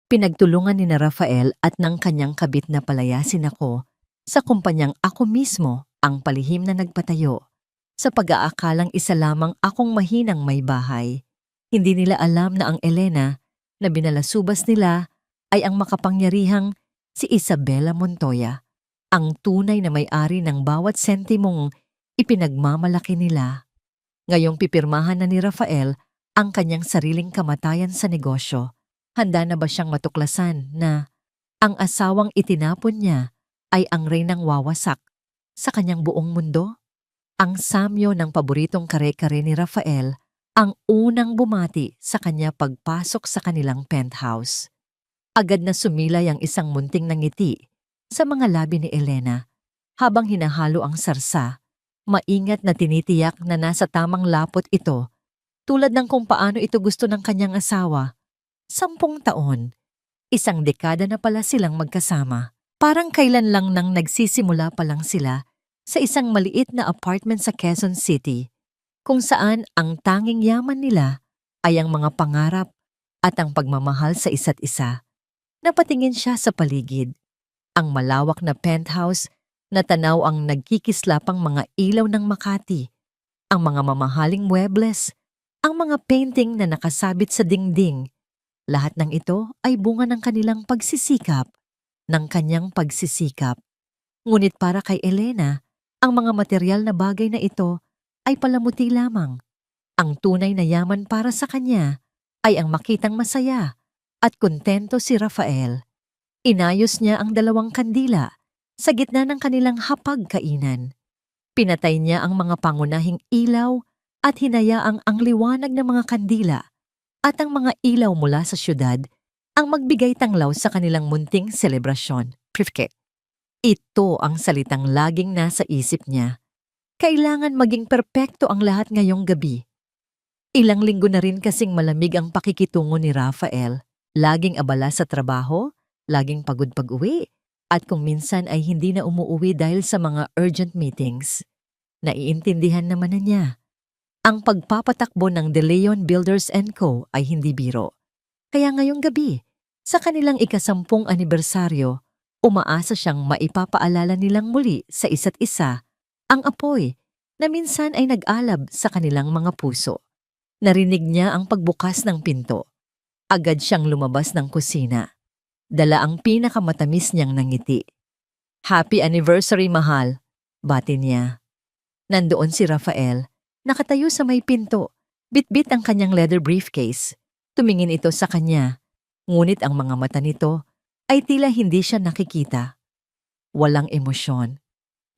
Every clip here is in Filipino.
Pinagtulungan ni na Rafael at ng kanyang kabit na palayasin ako sa kumpanyang ako mismo ang palihim na nagpatayo sa pag-aakalang isa lamang akong mahinang may bahay. Hindi nila alam na ang Elena na binalasubas nila ay ang makapangyarihang si Isabela Montoya, ang tunay na may-ari ng bawat sentimong ipinagmamalaki nila. Ngayong pipirmahan na ni Rafael ang kanyang sariling kamatayan sa negosyo. Handa na ba siyang matuklasan na ang asawang itinapon niya ay ang reynang wawasak sa kanyang buong mundo? Ang samyo ng paboritong kare-kare ni Rafael ang unang bumati sa kanya pagpasok sa kanilang penthouse. Agad na sumilay ang isang munting ngiti sa mga labi ni Elena habang hinahalo ang sarsa. Maingat na tinitiyak na nasa tamang lapot ito tulad ng kung paano ito gusto ng kanyang asawa. 10 taon, 1 dekada na pala silang magkasama. Parang kailan lang nang nagsisimula pa lang sila sa isang maliit na apartment sa Quezon City, kung saan ang tanging yaman nila ay ang mga pangarap at ang pagmamahal sa isa't isa. Napatingin siya sa paligid. Ang malawak na penthouse na tanaw ang nagkikislapang mga ilaw ng Makati, ang mga mamahaling muebles, ang mga painting na nakasabit sa dingding. Lahat ng ito ay bunga ng kanilang pagsisikap, ng kanyang pagsisikap. Ngunit para kay Elena, ang mga material na bagay na ito ay palamuti lamang. Ang tunay na yaman para sa kanya ay ang makitang masaya at kontento si Rafael. Inayos niya ang 2 kandila sa gitna ng kanilang hapag-kainan. Pinatay niya ang mga pangunahing ilaw at hinayaang ang liwanag ng mga kandila at ang mga ilaw mula sa syudad ang magbigay tanglaw sa kanilang munting selebrasyon. Ito ang salitang laging nasa isip niya. Kailangan maging perpekto ang lahat ngayong gabi. Ilang linggo na rin kasing malamig ang pakikitungo ni Rafael. Laging abala sa trabaho, laging pagod pag-uwi, at kung minsan ay hindi na umuuwi dahil sa mga urgent meetings. Naiintindihan naman na niya. Ang pagpapatakbo ng De Leon Builders & Co. ay hindi biro. Kaya ngayong gabi, sa kanilang ika-10 anibersaryo, umaasa siyang maipapaalala nilang muli sa isa't isa ang apoy na minsan ay nag-alab sa kanilang mga puso. Narinig niya ang pagbukas ng pinto. Agad siyang lumabas ng kusina. Dala ang pinakamatamis niyang ngiti. "Happy anniversary, mahal," bati niya. Nandoon si Rafael. Nakatayo sa may pinto, bitbit ang kanyang leather briefcase. Tumingin ito sa kanya, ngunit ang mga mata nito ay tila hindi siya nakikita. Walang emosyon,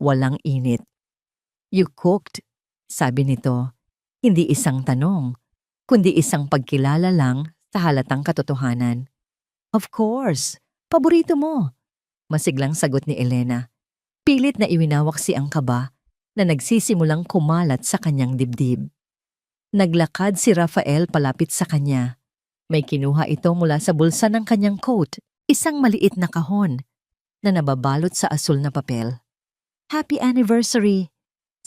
walang init. "You cooked," sabi nito. Hindi isang tanong, kundi isang pagkilala lang sa halatang katotohanan. "Of course, paborito mo," masiglang sagot ni Elena. Pilit na iwinawak si ang kaba na nagsisimulang kumalat sa kanyang dibdib. Naglakad si Rafael palapit sa kanya. May kinuha ito mula sa bulsa ng kanyang coat, isang maliit na kahon na nababalot sa asul na papel. "Happy anniversary,"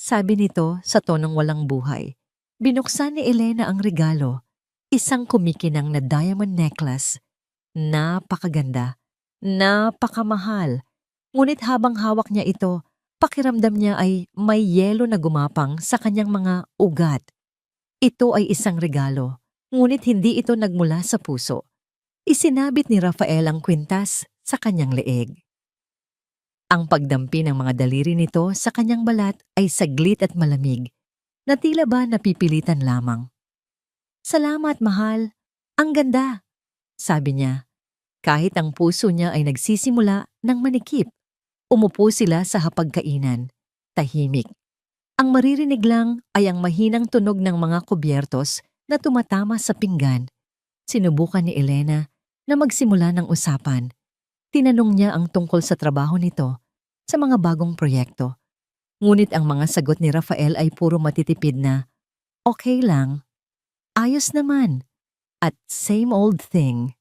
sabi nito sa tonong walang buhay. Binuksan ni Elena ang regalo, isang kumikinang na diamond necklace. Napakaganda, napakamahal. Ngunit habang hawak niya ito, pakiramdam niya ay may yelo na gumapang sa kanyang mga ugat. Ito ay isang regalo, ngunit hindi ito nagmula sa puso. Isinabit ni Rafael ang kwintas sa kanyang leeg. Ang pagdampi ng mga daliri nito sa kanyang balat ay saglit at malamig, na tila ba napipilitan lamang. "Salamat, mahal. Ang ganda," sabi niya. Kahit ang puso niya ay nagsisimula ng manikip. Umupo sila sa hapagkainan, tahimik. Ang maririnig lang ay ang mahinang tunog ng mga kubyertos na tumatama sa pinggan. Sinubukan ni Elena na magsimula ng usapan. Tinanong niya ang tungkol sa trabaho nito, sa mga bagong proyekto. Ngunit ang mga sagot ni Rafael ay puro matitipid na, "Okay lang, ayos naman," at "same old thing."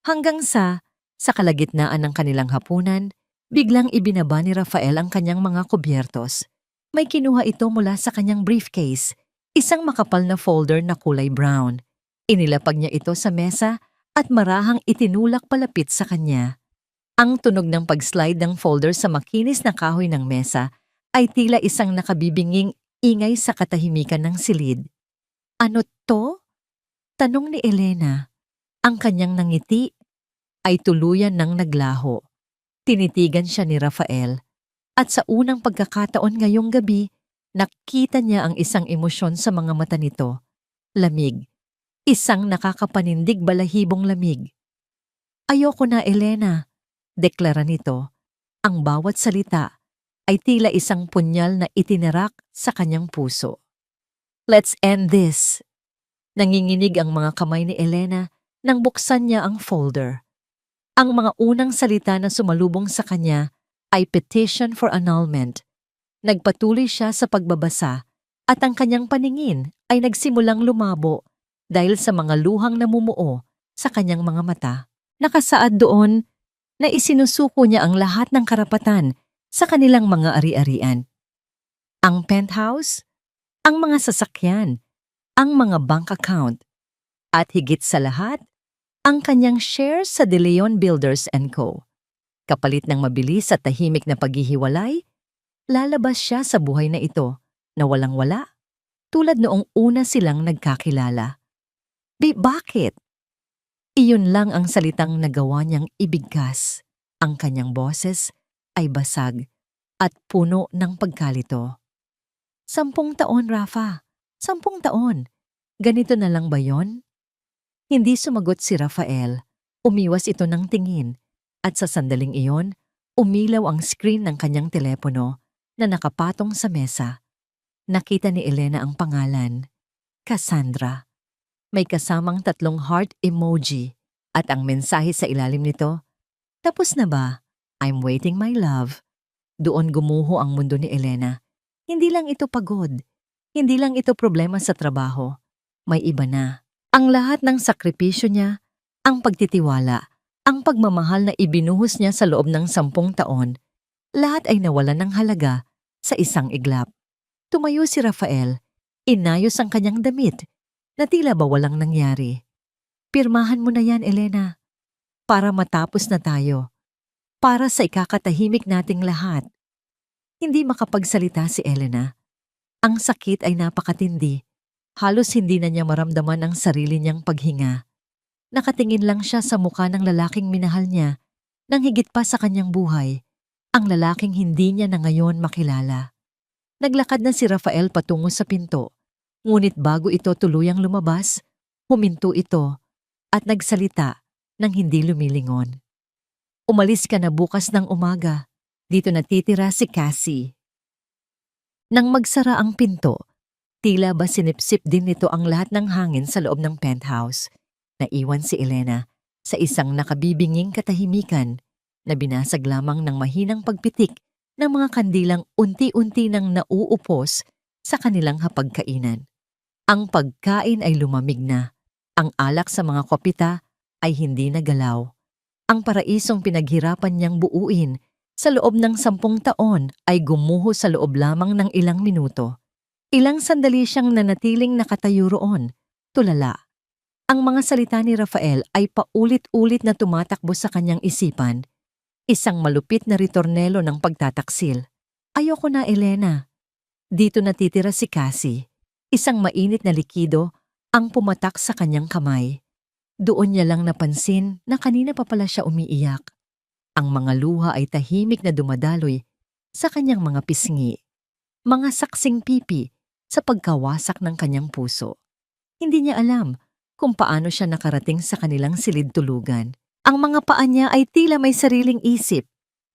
Hanggang sa kalagitnaan ng kanilang hapunan, biglang ibinaba ni Rafael ang kanyang mga kubyertos. May kinuha ito mula sa kanyang briefcase, isang makapal na folder na kulay brown. Inilapag niya ito sa mesa at marahang itinulak palapit sa kanya. Ang tunog ng pag-slide ng folder sa makinis na kahoy ng mesa ay tila isang nakabibinging ingay sa katahimikan ng silid. Ano to? Tanong ni Elena. Ang kanyang nangiti ay tuluyan ng naglaho. Tinitigan siya ni Rafael at sa unang pagkakataon ngayong gabi, nakita niya ang isang emosyon sa mga mata nito. Lamig. Isang nakakapanindig balahibong lamig. Ayoko na, Elena, deklara nito. Ang bawat salita ay tila isang punyal na itinarak sa kanyang puso. Let's end this. Nanginginig ang mga kamay ni Elena nang buksan niya ang folder. Ang mga unang salita na sumalubong sa kanya ay petition for annulment. Nagpatuloy siya sa pagbabasa at ang kanyang paningin ay nagsimulang lumabo dahil sa mga luhang namumuo sa kanyang mga mata. Nakasaad doon na isinusuko niya ang lahat ng karapatan sa kanilang mga ari-arian. Ang penthouse, ang mga sasakyan, ang mga bank account, at higit sa lahat, ang kanyang shares sa De Leon Builders & Co. Kapalit ng mabilis at tahimik na paghihiwalay, lalabas siya sa buhay na ito na walang-wala, tulad noong una silang nagkakilala. Bakit? Iyon lang ang salitang nagawa niyang ibigkas. Ang kanyang boses ay basag at puno ng pagkalito. 10 taon, Rafa. 10 taon. Ganito na lang ba yon? Hindi sumagot si Rafael. Umiwas ito ng tingin at sa sandaling iyon, umilaw ang screen ng kanyang telepono na nakapatong sa mesa. Nakita ni Elena ang pangalan, Cassandra. May kasamang 3 heart emoji at ang mensahe sa ilalim nito, tapos na ba? I'm waiting, my love. Doon gumuho ang mundo ni Elena. Hindi lang ito pagod. Hindi lang ito problema sa trabaho. May iba na. Ang lahat ng sakripisyo niya, ang pagtitiwala, ang pagmamahal na ibinuhos niya sa loob ng 10 taon, lahat ay nawalan ng halaga sa isang iglap. Tumayo si Rafael, inayos ang kanyang damit, na tila ba walang nangyari. Pirmahan mo na yan, Elena, para matapos na tayo. Para sa ikakatahimik nating lahat. Hindi makapagsalita si Elena. Ang sakit ay napakatindi. Halos hindi na niya maramdaman ang sarili niyang paghinga. Nakatingin lang siya sa mukha ng lalaking minahal niya nang higit pa sa kanyang buhay, ang lalaking hindi niya na ngayon makilala. Naglakad na si Rafael patungo sa pinto, ngunit bago ito tuluyang lumabas, huminto ito at nagsalita nang hindi lumilingon. Umalis ka na bukas ng umaga. Dito natitira si Cassie. Nang magsara ang pinto, tila ba sinipsip din nito ang lahat ng hangin sa loob ng penthouse. Naiwan si Elena sa isang nakabibinging katahimikan na binasag lamang ng mahinang pagpitik ng mga kandilang unti-unti nang nauupos sa kanilang hapagkainan. Ang pagkain ay lumamig na. Ang alak sa mga kopita ay hindi nagalaw. Ang paraisong pinaghirapan niyang buuin sa loob ng 10 taon ay gumuho sa loob lamang ng ilang minuto. Ilang sandali siyang nanatiling nakatayo roon, tulala. Ang mga salita ni Rafael ay paulit-ulit na tumatakbo sa kanyang isipan. Isang malupit na ritornelo ng pagtataksil. Ayoko na, Elena. Dito natitira si Cassie. Isang mainit na likido ang pumatak sa kanyang kamay. Doon niya lang napansin na kanina pa pala siya umiiyak. Ang mga luha ay tahimik na dumadaloy sa kanyang mga pisngi. Mga saksing pipi sa pagkawasak ng kanyang puso. Hindi niya alam kung paano siya nakarating sa kanilang silid tulugan. Ang mga paa niya ay tila may sariling isip.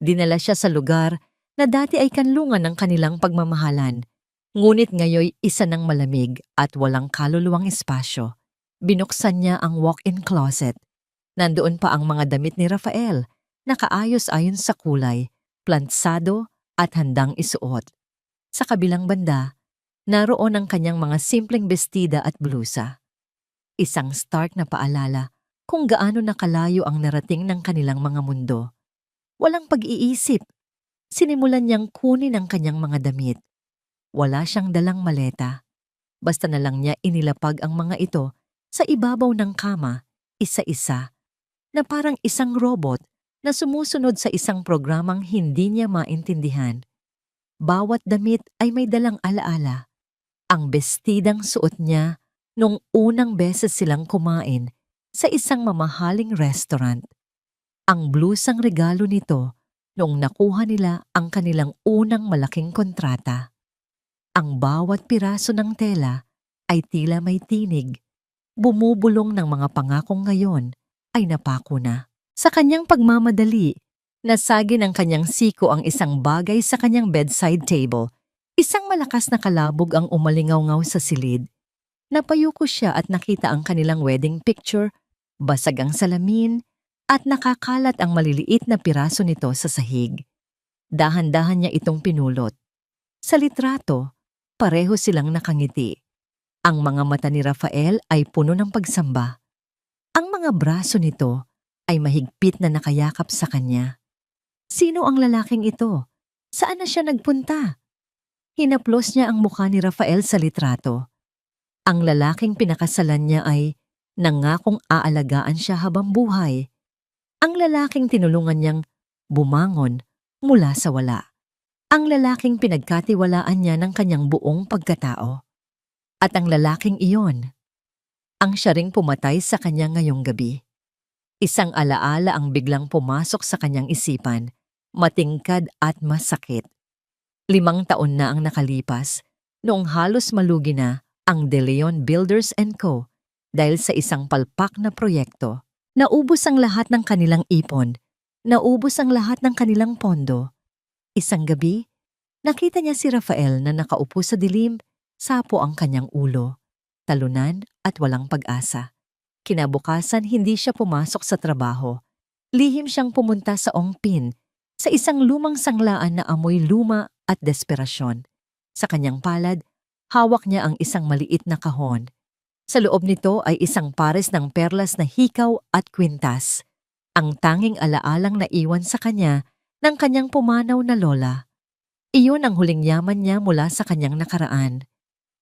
Dinala siya sa lugar na dati ay kanlungan ng kanilang pagmamahalan. Ngunit ngayoy isa ng malamig at walang kaluluwang espasyo. Binuksan niya ang walk-in closet. Nandoon pa ang mga damit ni Rafael, nakaayos ayon sa kulay, plantsado at handang isuot. Sa kabilang banda, naroon ang kanyang mga simpleng bestida at blusa. Isang stark na paalala kung gaano nakalayo ang narating ng kanilang mga mundo. Walang pag-iisip. Sinimulan niyang kunin ang kanyang mga damit. Wala siyang dalang maleta. Basta na lang niya inilapag ang mga ito sa ibabaw ng kama, isa-isa na parang isang robot na sumusunod sa isang programang hindi niya maintindihan. Bawat damit ay may dalang alaala. Ang bestidang suot niya nung unang beses silang kumain sa isang mamahaling restaurant. Ang blusang regalo nito noong nakuha nila ang kanilang unang malaking kontrata. Ang bawat piraso ng tela ay tila may tinig, bumubulong ng mga pangakong ngayon ay napako na. Sa kanyang pagmamadali, nasagi ng kanyang siko ang isang bagay sa kanyang bedside table. Isang malakas na kalabog ang umalingaw-ngaw sa silid. Napayuko siya at nakita ang kanilang wedding picture, basag ang salamin, at nakakalat ang maliliit na piraso nito sa sahig. Dahan-dahan niya itong pinulot. Sa litrato, pareho silang nakangiti. Ang mga mata ni Rafael ay puno ng pagsamba. Ang mga braso nito ay mahigpit na nakayakap sa kanya. Sino ang lalaking ito? Saan na siya nagpunta? Hinaplos niya ang mukha ni Rafael sa litrato. Ang lalaking pinakasalan niya ay nangakong aalagaan siya habang buhay. Ang lalaking tinulungan niyang bumangon mula sa wala. Ang lalaking pinagkatiwalaan niya ng kanyang buong pagkatao. At ang lalaking iyon, ang siya ring pumatay sa kanya ngayong gabi. Isang alaala ang biglang pumasok sa kanyang isipan, matingkad at masakit. 5 taon na ang nakalipas, noong halos malugi na ang De Leon Builders & Co. Dahil sa isang palpak na proyekto. Naubos ang lahat ng kanilang ipon, naubos ang lahat ng kanilang pondo. Isang gabi, nakita niya si Rafael na nakaupo sa dilim, sapo ang kanyang ulo, talunan at walang pag-asa. Kinabukasan hindi siya pumasok sa trabaho. Lihim siyang pumunta sa Ongpin, sa isang lumang sanglaan na amoy luma at desperasyon. Sa kanyang palad, hawak niya ang isang maliit na kahon. Sa loob nito ay isang pares ng perlas na hikaw at kwintas, ang tanging alaalang naiwan sa kanya ng kanyang pumanaw na lola. Iyon ang huling yaman niya mula sa kanyang nakaraan.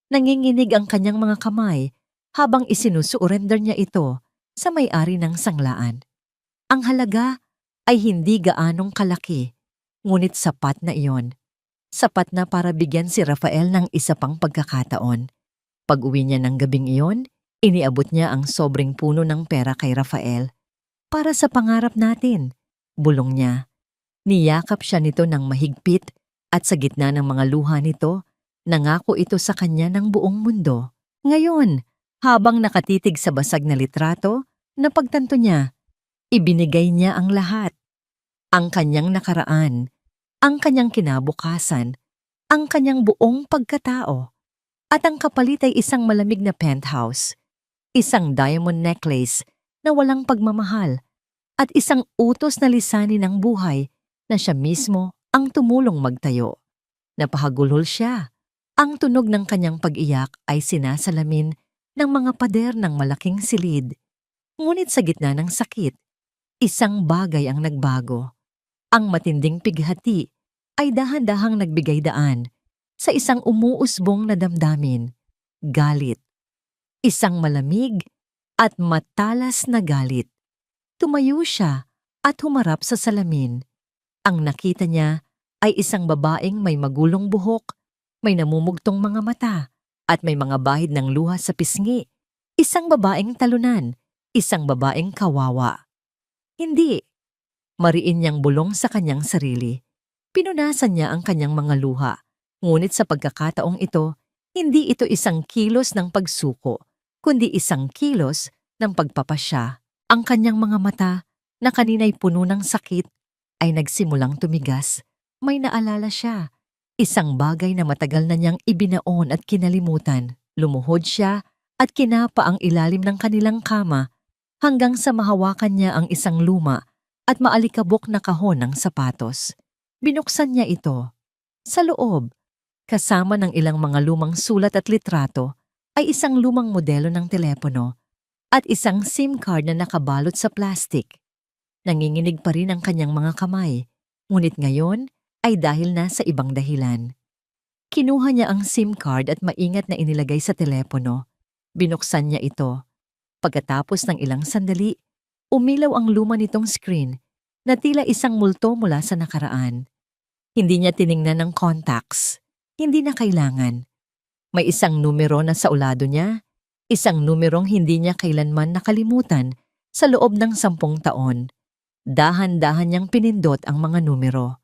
Nanginginig ang kanyang mga kamay habang isinusurrender niya ito sa may-ari ng sanglaan. Ang halaga ay hindi gaanong kalaki, ngunit sapat na iyon. Sapat na para bigyan si Rafael ng isa pang pagkakataon. Pag-uwi niya ng gabing iyon, iniabot niya ang sobrang puno ng pera kay Rafael. Para sa pangarap natin, bulong niya. Niyakap siya nito ng mahigpit at sa gitna ng mga luha nito, nangako ito sa kanya ng buong mundo. Ngayon, habang nakatitig sa basag na litrato, napagtanto niya, ibinigay niya ang lahat. Ang kanyang nakaraan, ang kanyang kinabukasan, ang kanyang buong pagkatao. At ang kapalit ay isang malamig na penthouse, isang diamond necklace na walang pagmamahal, at isang utos na lisanin ng buhay na siya mismo ang tumulong magtayo. Napahagulhol siya. Ang tunog ng kanyang pag-iyak ay sinasalamin ng mga pader ng malaking silid. Ngunit sa gitna ng sakit, isang bagay ang nagbago. Ang matinding pighati ay dahan-dahang nagbigay daan sa isang umuusbong na damdamin, galit. Isang malamig at matalas na galit. Tumayo siya at humarap sa salamin. Ang nakita niya ay isang babaeng may magulong buhok, may namumugtong mga mata, at may mga bahid ng luha sa pisngi. Isang babaeng talunan, isang babaeng kawawa. Hindi. Mariin niyang bulong sa kanyang sarili. Pinunasan niya ang kanyang mga luha. Ngunit sa pagkakataong ito, hindi ito isang kilos ng pagsuko, kundi isang kilos ng pagpapasya. Ang kanyang mga mata, na kanina'y puno ng sakit, ay nagsimulang tumigas. May naalala siya. Isang bagay na matagal na niyang ibinaon at kinalimutan. Lumuhod siya at kinapa ang ilalim ng kanilang kama hanggang sa mahawakan niya ang isang luma at maalikabok na kahon ng sapatos. Binuksan niya ito. Sa loob, kasama ng ilang mga lumang sulat at litrato, ay isang lumang modelo ng telepono at isang SIM card na nakabalot sa plastic. Nanginginig pa rin ang kanyang mga kamay, ngunit ngayon ay dahil na sa ibang dahilan. Kinuha niya ang SIM card at maingat na inilagay sa telepono. Binuksan niya ito. Pagkatapos ng ilang sandali, umilaw ang luma nitong screen na tila isang multo mula sa nakaraan. Hindi niya tiningnan ng contacts. Hindi na kailangan. May isang numero na sa ulado niya, isang numerong hindi niya kailanman nakalimutan sa loob ng 10 taon. Dahan-dahan niyang pinindot ang mga numero.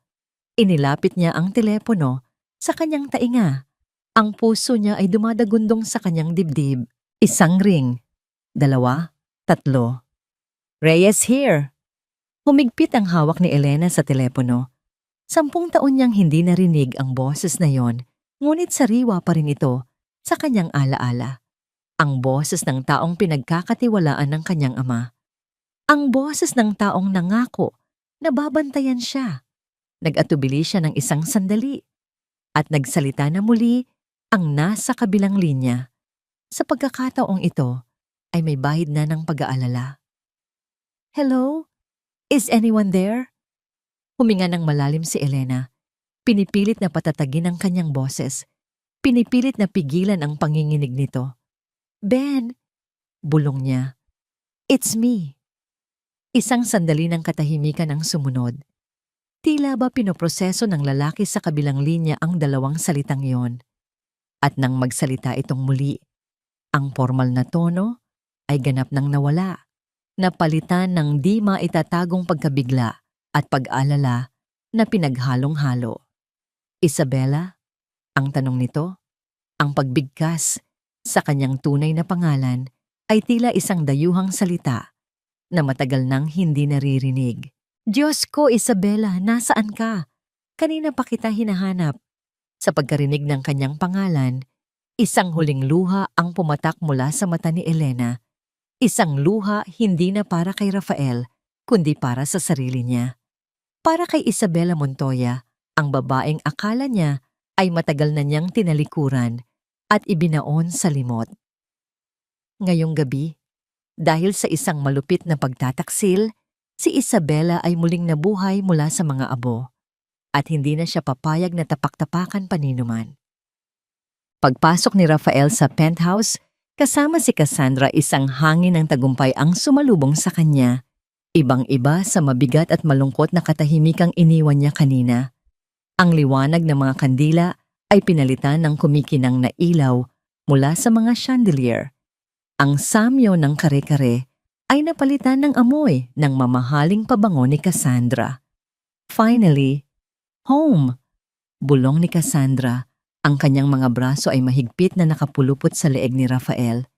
Inilapit niya ang telepono sa kanyang tainga. Ang puso niya ay dumadagundong sa kanyang dibdib. Isang ring, 2, 3. Reyes here! Humigpit ang hawak ni Elena sa telepono. 10 taon niyang hindi narinig ang boses na yon, ngunit sariwa pa rin ito sa kanyang alaala. Ang boses ng taong pinagkakatiwalaan ng kanyang ama. Ang boses ng taong nangako na babantayan siya. Nag-atubili siya ng isang sandali at nagsalita na muli ang nasa kabilang linya. Sa pagkakataong ito ay may bahid na ng pag-aalala. Hello? Is anyone there? Huminga ng malalim si Elena. Pinipilit na patatagin ang kanyang boses. Pinipilit na pigilan ang panginginig nito. Ben! Bulong niya. It's me. Isang sandali ng katahimikan ang sumunod. Tila ba pinoproseso ng lalaki sa kabilang linya ang dalawang salitang yon. At nang magsalita itong muli, ang formal na tono ay ganap nang nawala, napalitan ng di maitatagong pagkabigla at pag-alala na pinaghalong-halo. Isabela? Ang tanong nito, ang pagbigkas sa kanyang tunay na pangalan ay tila isang dayuhang salita na matagal nang hindi naririnig. Diyos ko, Isabela, nasaan ka? Kanina pa kita hinahanap. Sa pagkarinig ng kanyang pangalan, isang huling luha ang pumatak mula sa mata ni Elena. Isang luha hindi na para kay Rafael, kundi para sa sarili niya. Para kay Isabela Montoya, ang babaeng akala niya ay matagal na niyang tinalikuran at ibinaon sa limot. Ngayong gabi, dahil sa isang malupit na pagtataksil, si Isabela ay muling nabuhay mula sa mga abo at hindi na siya papayag na tapak-tapakan paninuman. Pagpasok ni Rafael sa penthouse, kasama si Cassandra, isang hangin ng tagumpay ang sumalubong sa kanya. Ibang-iba sa mabigat at malungkot na katahimikang iniwan niya kanina. Ang liwanag ng mga kandila ay pinalitan ng kumikinang na ilaw mula sa mga chandelier. Ang samyo ng kare-kare ay napalitan ng amoy ng mamahaling pabango ni Cassandra. Finally, home! Bulong ni Cassandra. Ang kanyang mga braso ay mahigpit na nakapulupot sa leeg ni Rafael.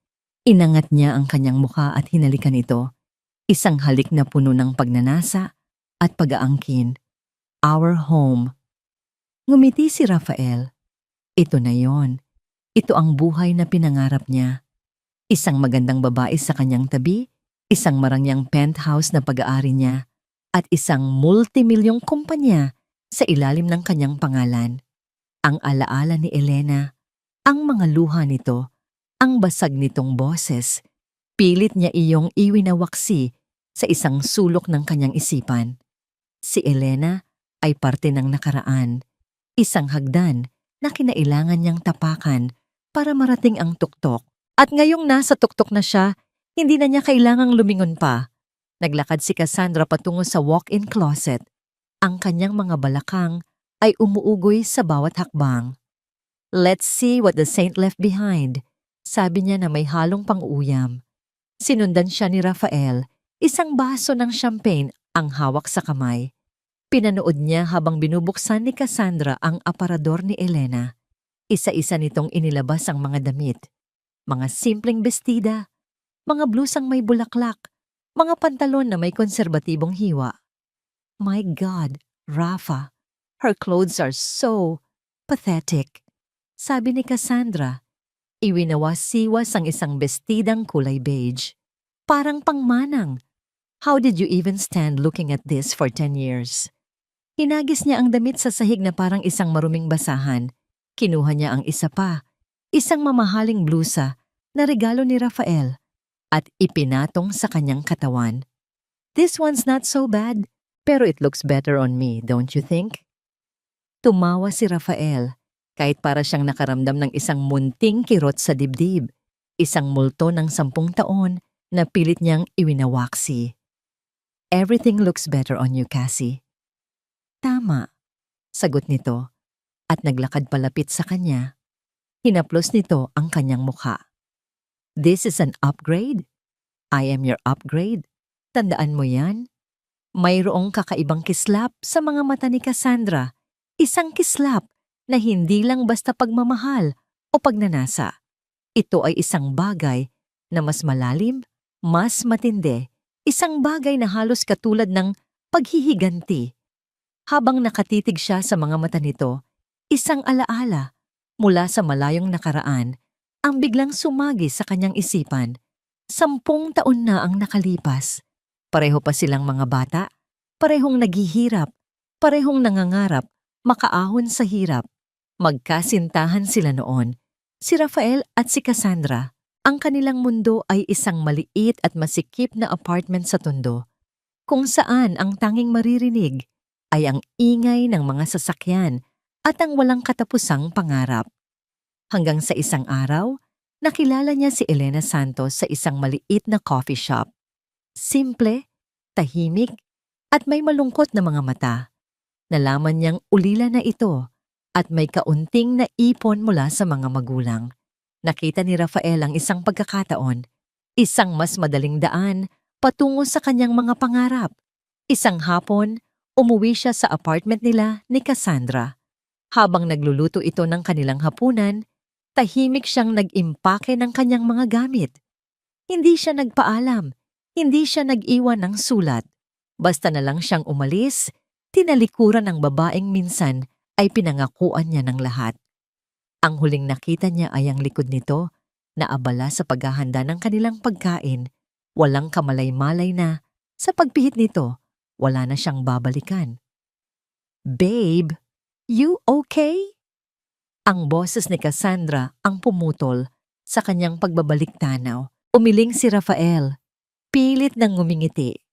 Inangat niya ang kanyang mukha at hinalikan ito. Isang halik na puno ng pagnanasa at pag-aangkin. Our home. Ngumiti si Rafael. Ito na yon. Ito ang buhay na pinangarap niya. Isang magandang babae sa kanyang tabi, isang marangyang penthouse na pag-aari niya, at isang multimilyong kumpanya sa ilalim ng kanyang pangalan. Ang alaala ni Elena, ang mga luha nito, ang basag nitong boses, pilit niya iyong iwinawaksi sa isang sulok ng kanyang isipan. Si Elena ay parte ng nakaraan, isang hagdan na kinailangan niyang tapakan para marating ang tuktok. At ngayong nasa tuktok na siya, hindi na niya kailangang lumingon pa. Naglakad si Cassandra patungo sa walk-in closet. Ang kanyang mga balakang ay umuugoy sa bawat hakbang. Let's see what the saint left behind, sabi niya na may halong pang-uuyam. Sinundan siya ni Rafael, isang baso ng champagne ang hawak sa kamay. Pinanood niya habang binubuksan ni Cassandra ang aparador ni Elena. Isa-isa nitong inilabas ang mga damit. Mga simpleng bestida, mga blusang may bulaklak, mga pantalon na may konserbatibong hiwa. My God, Rafa, her clothes are so pathetic, sabi ni Cassandra. Iwinawas-siwas ang isang bestidang kulay beige. Parang pangmanang. How did you even stand looking at this for 10 years? Hinagis niya ang damit sa sahig na parang isang maruming basahan. Kinuha niya ang isa pa, isang mamahaling blusa na regalo ni Rafael, at ipinatong sa kanyang katawan. This one's not so bad, pero it looks better on me, don't you think? Tumawa si Rafael, kahit para siyang nakaramdam ng isang munting kirot sa dibdib, isang multo ng 10 taon na pilit niyang iwinawaksi. Everything looks better on you, Cassie. Tama, sagot nito at naglakad palapit sa kanya. Hinaplos nito ang kanyang mukha. This is an upgrade? I am your upgrade. Tandaan mo yan? Mayroong kakaibang kislap sa mga mata ni Cassandra. Isang kislap na hindi lang basta pagmamahal o pagnanasa. Ito ay isang bagay na mas malalim, mas matindi. Isang bagay na halos katulad ng paghihiganti. Habang nakatitig siya sa mga mata nito, isang alaala mula sa malayong nakaraan ang biglang sumagi sa kanyang isipan. 10 taon na ang nakalipas. Pareho pa silang mga bata, parehong naghihirap, parehong nangangarap, makaahon sa hirap. Magkasintahan sila noon, si Rafael at si Cassandra. Ang kanilang mundo ay isang maliit at masikip na apartment sa Tondo, kung saan ang tanging maririnig ay ang ingay ng mga sasakyan at ang walang katapusang pangarap. Hanggang sa isang araw, nakilala niya si Elena Santos sa isang maliit na coffee shop. Simple, tahimik, at may malungkot na mga mata. Nalaman niyang ulila na ito at may kaunting naipon mula sa mga magulang. Nakita ni Rafael ang isang pagkakataon, isang mas madaling daan patungo sa kanyang mga pangarap. Isang hapon, umuwi siya sa apartment nila ni Cassandra. Habang nagluluto ito ng kanilang hapunan, tahimik siyang nag-impake ng kanyang mga gamit. Hindi siya nagpaalam, hindi siya nag-iwan ng sulat. Basta na lang siyang umalis, tinalikuran ng babaeng minsan ay pinangakuan niya ng lahat. Ang huling nakita niya ay ang likod nito na abala sa paghahanda ng kanilang pagkain. Walang kamalay-malay na sa pagpihit nito, wala na siyang babalikan. Babe, you okay? Ang boses ni Cassandra ang pumutol sa kanyang pagbabalik tanaw. Umiling si Rafael. Pilit nang ngumingiti.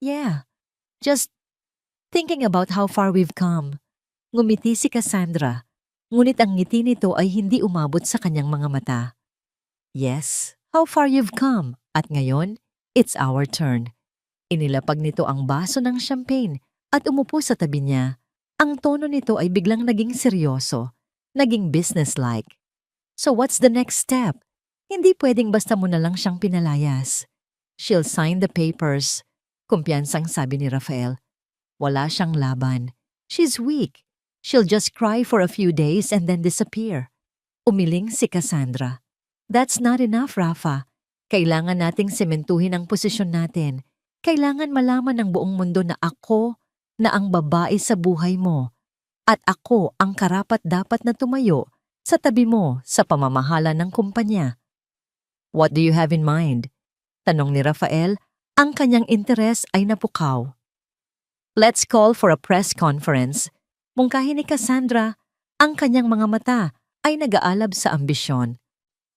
Yeah, just thinking about how far we've come. Ngumiti si Cassandra, ngunit ang ngiti nito ay hindi umabot sa kanyang mga mata. Yes, how far you've come. At ngayon, it's our turn. Inilapag nito ang baso ng champagne at umupo sa tabi niya. Ang tono nito ay biglang naging seryoso. Naging businesslike. So what's the next step? Hindi pwedeng basta mo na lang siyang pinalayas. She'll sign the papers. Kumpiyansang sabi ni Rafael. Wala siyang laban. She's weak. She'll just cry for a few days and then disappear. Umiling si Cassandra. That's not enough, Rafa. Kailangan nating sementuhin ang posisyon natin. Kailangan malaman ng buong mundo na ako na ang babae sa buhay mo. At ako ang karapat-dapat na tumayo sa tabi mo sa pamamahala ng kumpanya. What do you have in mind? Tanong ni Rafael, ang kanyang interes ay napukaw. Let's call for a press conference. Mungkahi ni Cassandra, ang kanyang mga mata ay nag-aalab sa ambisyon.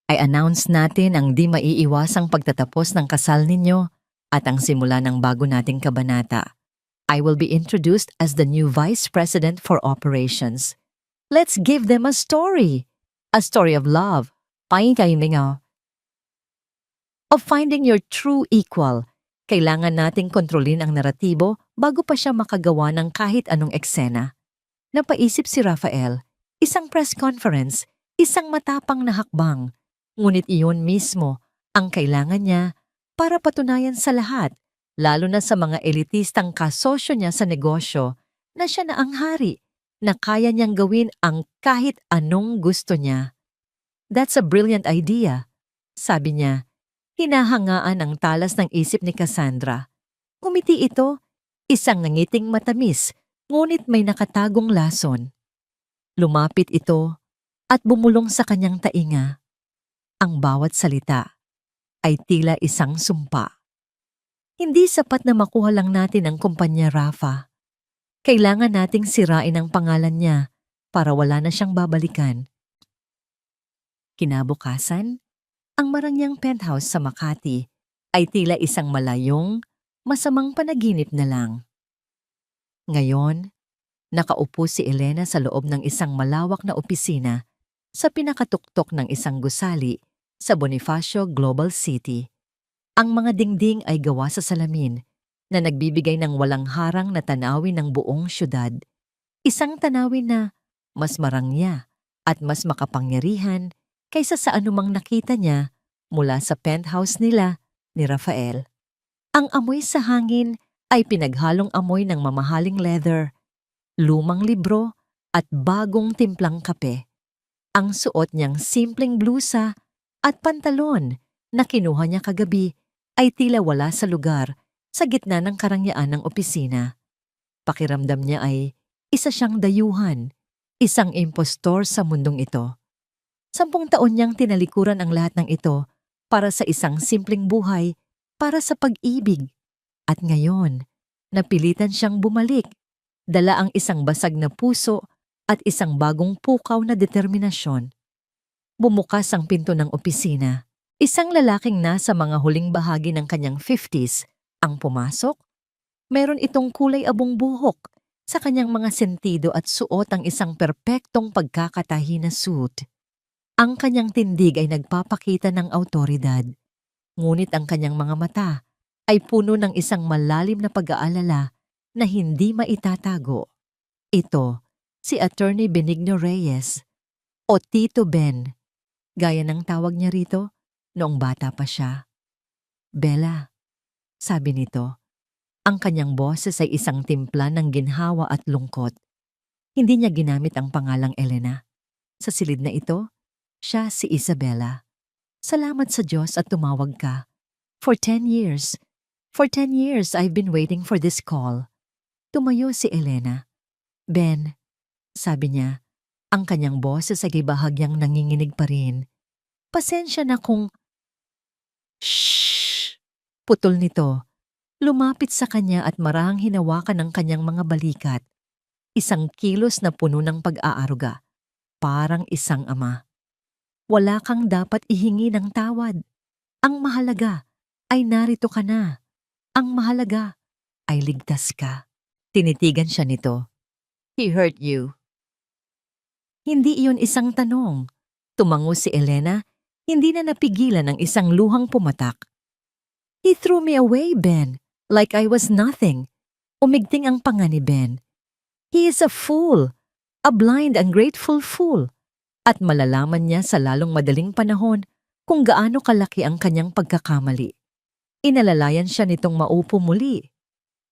I-announce natin ang di maiiwasang pagtatapos ng kasal ninyo at ang simula ng bago nating kabanata. I will be introduced as the new Vice President for Operations. Let's give them a story. A story of love. Of finding your true equal. Kailangan nating kontrolin ang naratibo bago pa siya makagawa ng kahit anong eksena. Napaisip si Rafael, isang press conference, isang matapang na hakbang. Ngunit iyon mismo ang kailangan niya para patunayan sa lahat, lalo na sa mga elitistang kasosyo niya sa negosyo, na siya na ang hari, na kaya niyang gawin ang kahit anong gusto niya. That's a brilliant idea, sabi niya. Hinahangaan ang talas ng isip ni Cassandra. Ngumiti ito, isang nangiting matamis, ngunit may nakatagong lason. Lumapit ito at bumulong sa kanyang tainga. Ang bawat salita ay tila isang sumpa. Hindi sapat na makuha lang natin ang kumpanya, Rafa. Kailangan nating sirain ang pangalan niya para wala na siyang babalikan. Kinabukasan, ang marangyang penthouse sa Makati ay tila isang malayong, masamang panaginip na lang. Ngayon, nakaupo si Elena sa loob ng isang malawak na opisina sa pinakatuktok ng isang gusali sa Bonifacio Global City. Ang mga dingding ay gawa sa salamin na nagbibigay ng walang harang na tanawin ng buong syudad. Isang tanawin na mas marangya at mas makapangyarihan kaysa sa anumang nakita niya mula sa penthouse nila ni Rafael. Ang amoy sa hangin ay pinaghalong amoy ng mamahaling leather, lumang libro at bagong timplang kape. Ang suot niyang simpleng blusa at pantalon na kinuha niya kagabi ay tila wala sa lugar sa gitna ng karangyaan ng opisina. Pakiramdam niya ay isa siyang dayuhan, isang impostor sa mundong ito. 10 taon niyang tinalikuran ang lahat ng ito para sa isang simpleng buhay, para sa pag-ibig. At ngayon, napilitan siyang bumalik, dala ang isang basag na puso at isang bagong pukaw na determinasyon. Bumukas ang pinto ng opisina. Isang lalaking nasa mga huling bahagi ng kanyang 50s ang pumasok. Meron itong kulay abong buhok sa kanyang mga sentido at suot ang isang perpektong pagkakatahi na suit. Ang kanyang tindig ay nagpapakita ng awtoridad, ngunit ang kanyang mga mata ay puno ng isang malalim na pag-aalala na hindi maitatago. Ito, si Attorney Benigno Reyes, o Tito Ben, gaya ng tawag niya rito noong bata pa siya. Bella, sabi nito. Ang kanyang boses ay isang timpla ng ginhawa at lungkot. Hindi niya ginamit ang pangalang Elena. Sa silid na ito, siya si Isabella. Salamat sa Diyos at tumawag ka. For 10 years I've been waiting for this call. Tumayo si Elena. Ben, sabi niya, ang kanyang boses ay bahagyang nanginginig pa rin. Pasensya na kung... Shhh! Putol nito. Lumapit sa kanya at marahang hinawakan ng kanyang mga balikat. Isang kilos na puno ng pag-aaruga. Parang isang ama. Wala kang dapat ihingi ng tawad. Ang mahalaga ay narito ka na. Ang mahalaga ay ligtas ka. Tinitigan siya nito. He hurt you. Hindi iyon isang tanong. Tumango si Elena, hindi na napigilan ng isang luhang pumatak. He threw me away, Ben, like I was nothing. Umigting ang panga ni Ben. He is a fool, a blind and grateful fool. At malalaman niya sa lalong madaling panahon kung gaano kalaki ang kanyang pagkakamali. Inalalayan siya nitong maupo muli.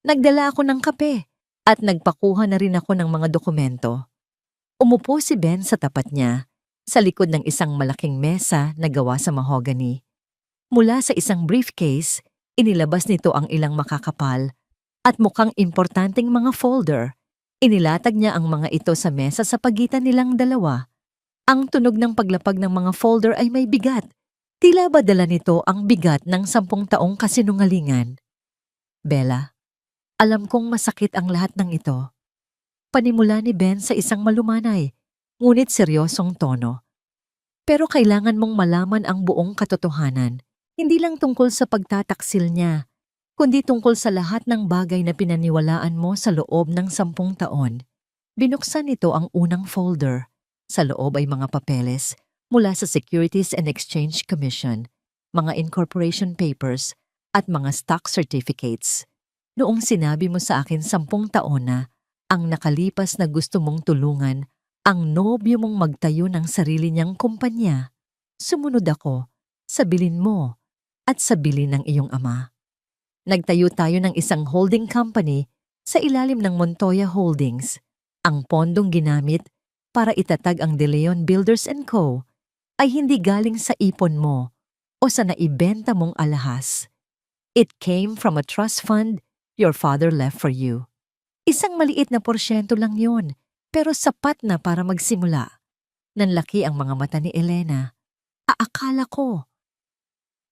Nagdala ako ng kape at nagpakuha na rin ako ng mga dokumento. Umupo si Ben sa tapat niya, sa likod ng isang malaking mesa na gawa sa mahogany. Mula sa isang briefcase, inilabas nito ang ilang makakapal at mukhang importanteng mga folder. Inilatag niya ang mga ito sa mesa sa pagitan nilang dalawa. Ang tunog ng paglapag ng mga folder ay may bigat. Tila ba dala nito ang bigat ng 10 taong kasinungalingan? Bella, alam kong masakit ang lahat ng ito. Panimula ni Ben sa isang malumanay, ngunit seryosong tono. Pero kailangan mong malaman ang buong katotohanan. Hindi lang tungkol sa pagtataksil niya, kundi tungkol sa lahat ng bagay na pinaniwalaan mo sa loob ng 10 taon. Binuksan nito ang unang folder. Sa loob ay mga papeles mula sa Securities and Exchange Commission, mga incorporation papers, at mga stock certificates. Noong sinabi mo sa akin 10 taon na ang nakalipas na gusto mong tulungan ang nobyo mong magtayo ng sarili niyang kumpanya, sumunod ako, sabilin mo, at sabilin ng iyong ama. Nagtayo tayo ng isang holding company sa ilalim ng Montoya Holdings. Ang pondong ginamit para itatag ang De Leon Builders & Co. ay hindi galing sa ipon mo o sa naibenta mong alahas. It came from a trust fund your father left for you. Isang maliit na porsyento lang yon, pero sapat na para magsimula. Nanlaki ang mga mata ni Elena. Aakala ko.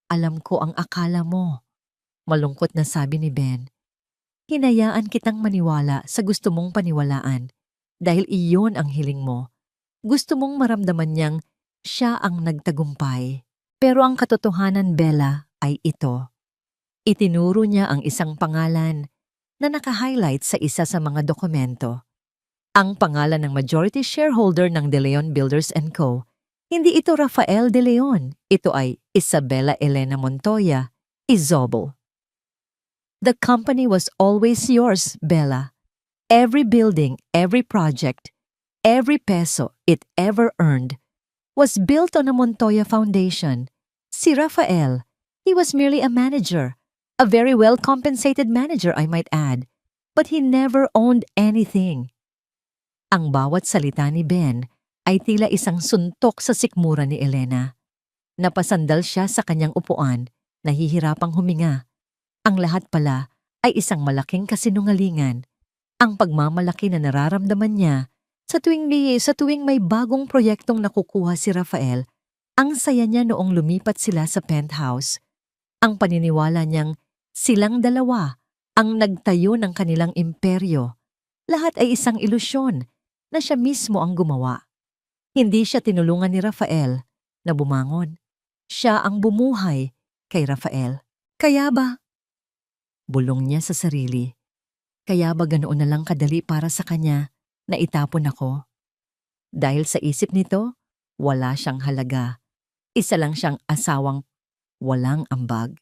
Alam ko ang akala mo. Malungkot na sabi ni Ben. Hinayaan kitang maniwala sa gusto mong paniwalaan dahil iyon ang hiling mo. Gusto mong maramdaman niyang siya ang nagtagumpay. Pero ang katotohanan, Bella, ay ito. Itinuro niya ang isang pangalan na naka-highlight sa isa sa mga dokumento. Ang pangalan ng majority shareholder ng De Leon Builders & Co. Hindi ito Rafael De Leon. Ito ay Isabella Elena Montoya, Isobel. The company was always yours, Bella. Every building, every project, every peso it ever earned was built on a Montoya foundation. Si Rafael, he was merely a manager, a very well-compensated manager, I might add, but he never owned anything. Ang bawat salita ni Ben ay tila isang suntok sa sikmura ni Elena. Napasandal siya sa kanyang upuan, nahihirapang huminga. Ang lahat pala ay isang malaking kasinungalingan. Ang pagmamalaki na nararamdaman niya sa tuwing may bagong proyektong nakukuha si Rafael, ang saya niya noong lumipat sila sa penthouse. Ang paniniwala niyang silang dalawa ang nagtayo ng kanilang imperyo. Lahat ay isang ilusyon na siya mismo ang gumawa. Hindi siya tinulungan ni Rafael na bumangon. Siya ang bumuhay kay Rafael. Kaya ba? Bulong niya sa sarili. Kaya ba ganoon na lang kadali para sa kanya na itapon ako? Dahil sa isip nito, wala siyang halaga. Isa lang siyang asawang walang ambag.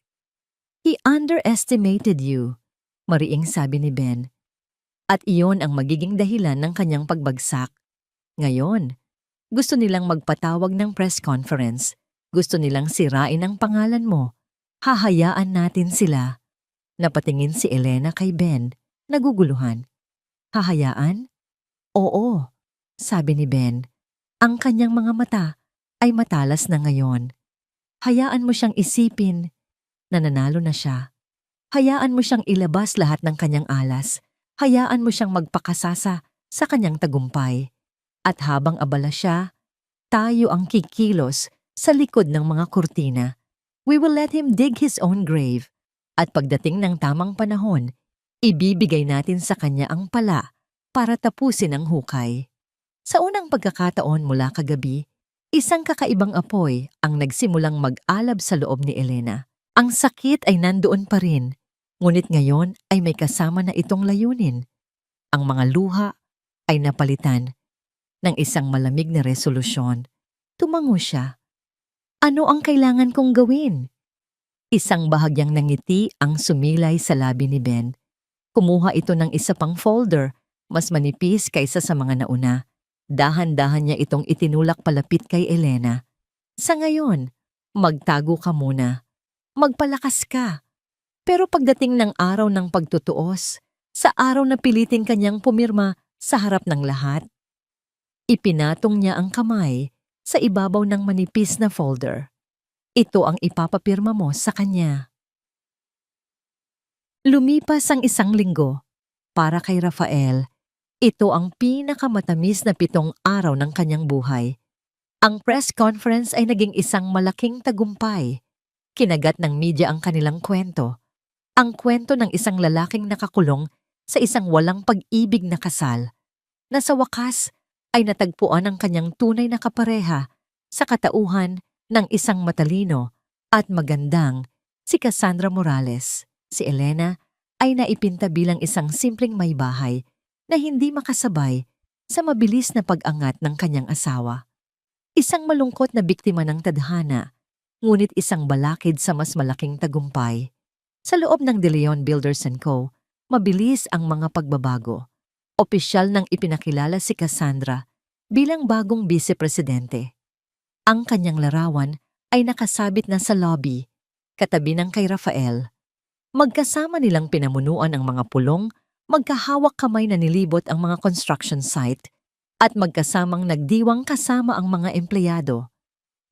He underestimated you, mariing sabi ni Ben. At iyon ang magiging dahilan ng kanyang pagbagsak. Ngayon, gusto nilang magpatawag ng press conference. Gusto nilang sirain ang pangalan mo. Hahayaan natin sila. Napatingin si Elena kay Ben. Naguguluhan. Hahayaan? Oo, sabi ni Ben. Ang kanyang mga mata ay matalas na ngayon. Hayaan mo siyang isipin na nanalo na siya. Hayaan mo siyang ilabas lahat ng kanyang alas. Hayaan mo siyang magpakasasa sa kanyang tagumpay. At habang abala siya, tayo ang kikilos sa likod ng mga kurtina. We will let him dig his own grave. At pagdating ng tamang panahon, ibibigay natin sa kanya ang pala para tapusin ang hukay. Sa unang pagkakataon mula kagabi, isang kakaibang apoy ang nagsimulang mag-alab sa loob ni Elena. Ang sakit ay nandoon pa rin, ngunit ngayon ay may kasama na itong layunin. Ang mga luha ay napalitan ng isang malamig na resolusyon. Tumango siya. Ano ang kailangan kong gawin? Isang bahagyang nangiti ang sumilay sa labi ni Ben. Kumuha ito ng isa pang folder, mas manipis kaysa sa mga nauna. Dahan-dahan niya itong itinulak palapit kay Elena. Sa ngayon, magtago ka muna. Magpalakas ka. Pero pagdating ng araw ng pagtutuos, sa araw na pilitin kanyang pumirma sa harap ng lahat, ipinatong niya ang kamay sa ibabaw ng manipis na folder. Ito ang ipapapirma mo sa kanya. Lumipas ang isang linggo. Para kay Rafael, ito ang pinakamatamis na 7 araw ng kanyang buhay. Ang press conference ay naging isang malaking tagumpay. Kinagat ng media ang kanilang kwento. Ang kwento ng isang lalaking nakakulong sa isang walang pag-ibig na kasal, na sa wakas ay natagpuan ang kanyang tunay na kapareha sa katauhan ng isang matalino at magandang si Cassandra Morales. Si Elena ay naipinta bilang isang simpleng maybahay na hindi makasabay sa mabilis na pag-angat ng kanyang asawa. Isang malungkot na biktima ng tadhana, ngunit isang balakid sa mas malaking tagumpay. Sa loob ng De Leon Builders & Co., mabilis ang mga pagbabago. Opisyal nang ipinakilala si Cassandra bilang bagong vice-presidente. Ang kanyang larawan ay nakasabit na sa lobby, katabi ng kay Rafael. Magkasama nilang pinamunuan ang mga pulong, magkahawak kamay na nilibot ang mga construction site, at magkasamang nagdiwang kasama ang mga empleyado.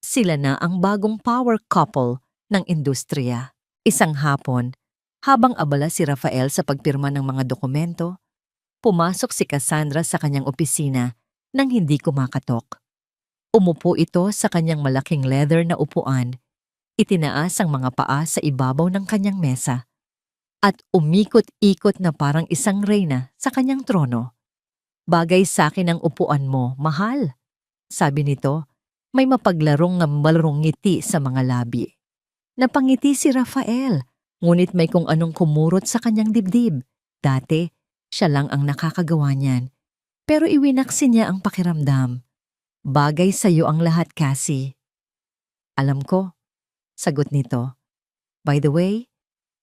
Sila na ang bagong power couple ng industriya. Isang hapon, habang abala si Rafael sa pagpirma ng mga dokumento, pumasok si Cassandra sa kanyang opisina nang hindi kumakatok. Umupo ito sa kanyang malaking leather na upuan, itinaas ang mga paa sa ibabaw ng kanyang mesa, at umikot-ikot na parang isang reyna sa kanyang trono. Bagay sa akin ang upuan mo, mahal, sabi nito, may mapaglarong na malarong ngiti sa mga labi. Napangiti si Rafael, ngunit may kung anong kumurot sa kanyang dibdib. Dati, siya lang ang nakakagawa niyan. Pero iwinaksi niya ang pakiramdam. Bagay sa iyo ang lahat, Cassie. Alam ko, sagot nito. By the way,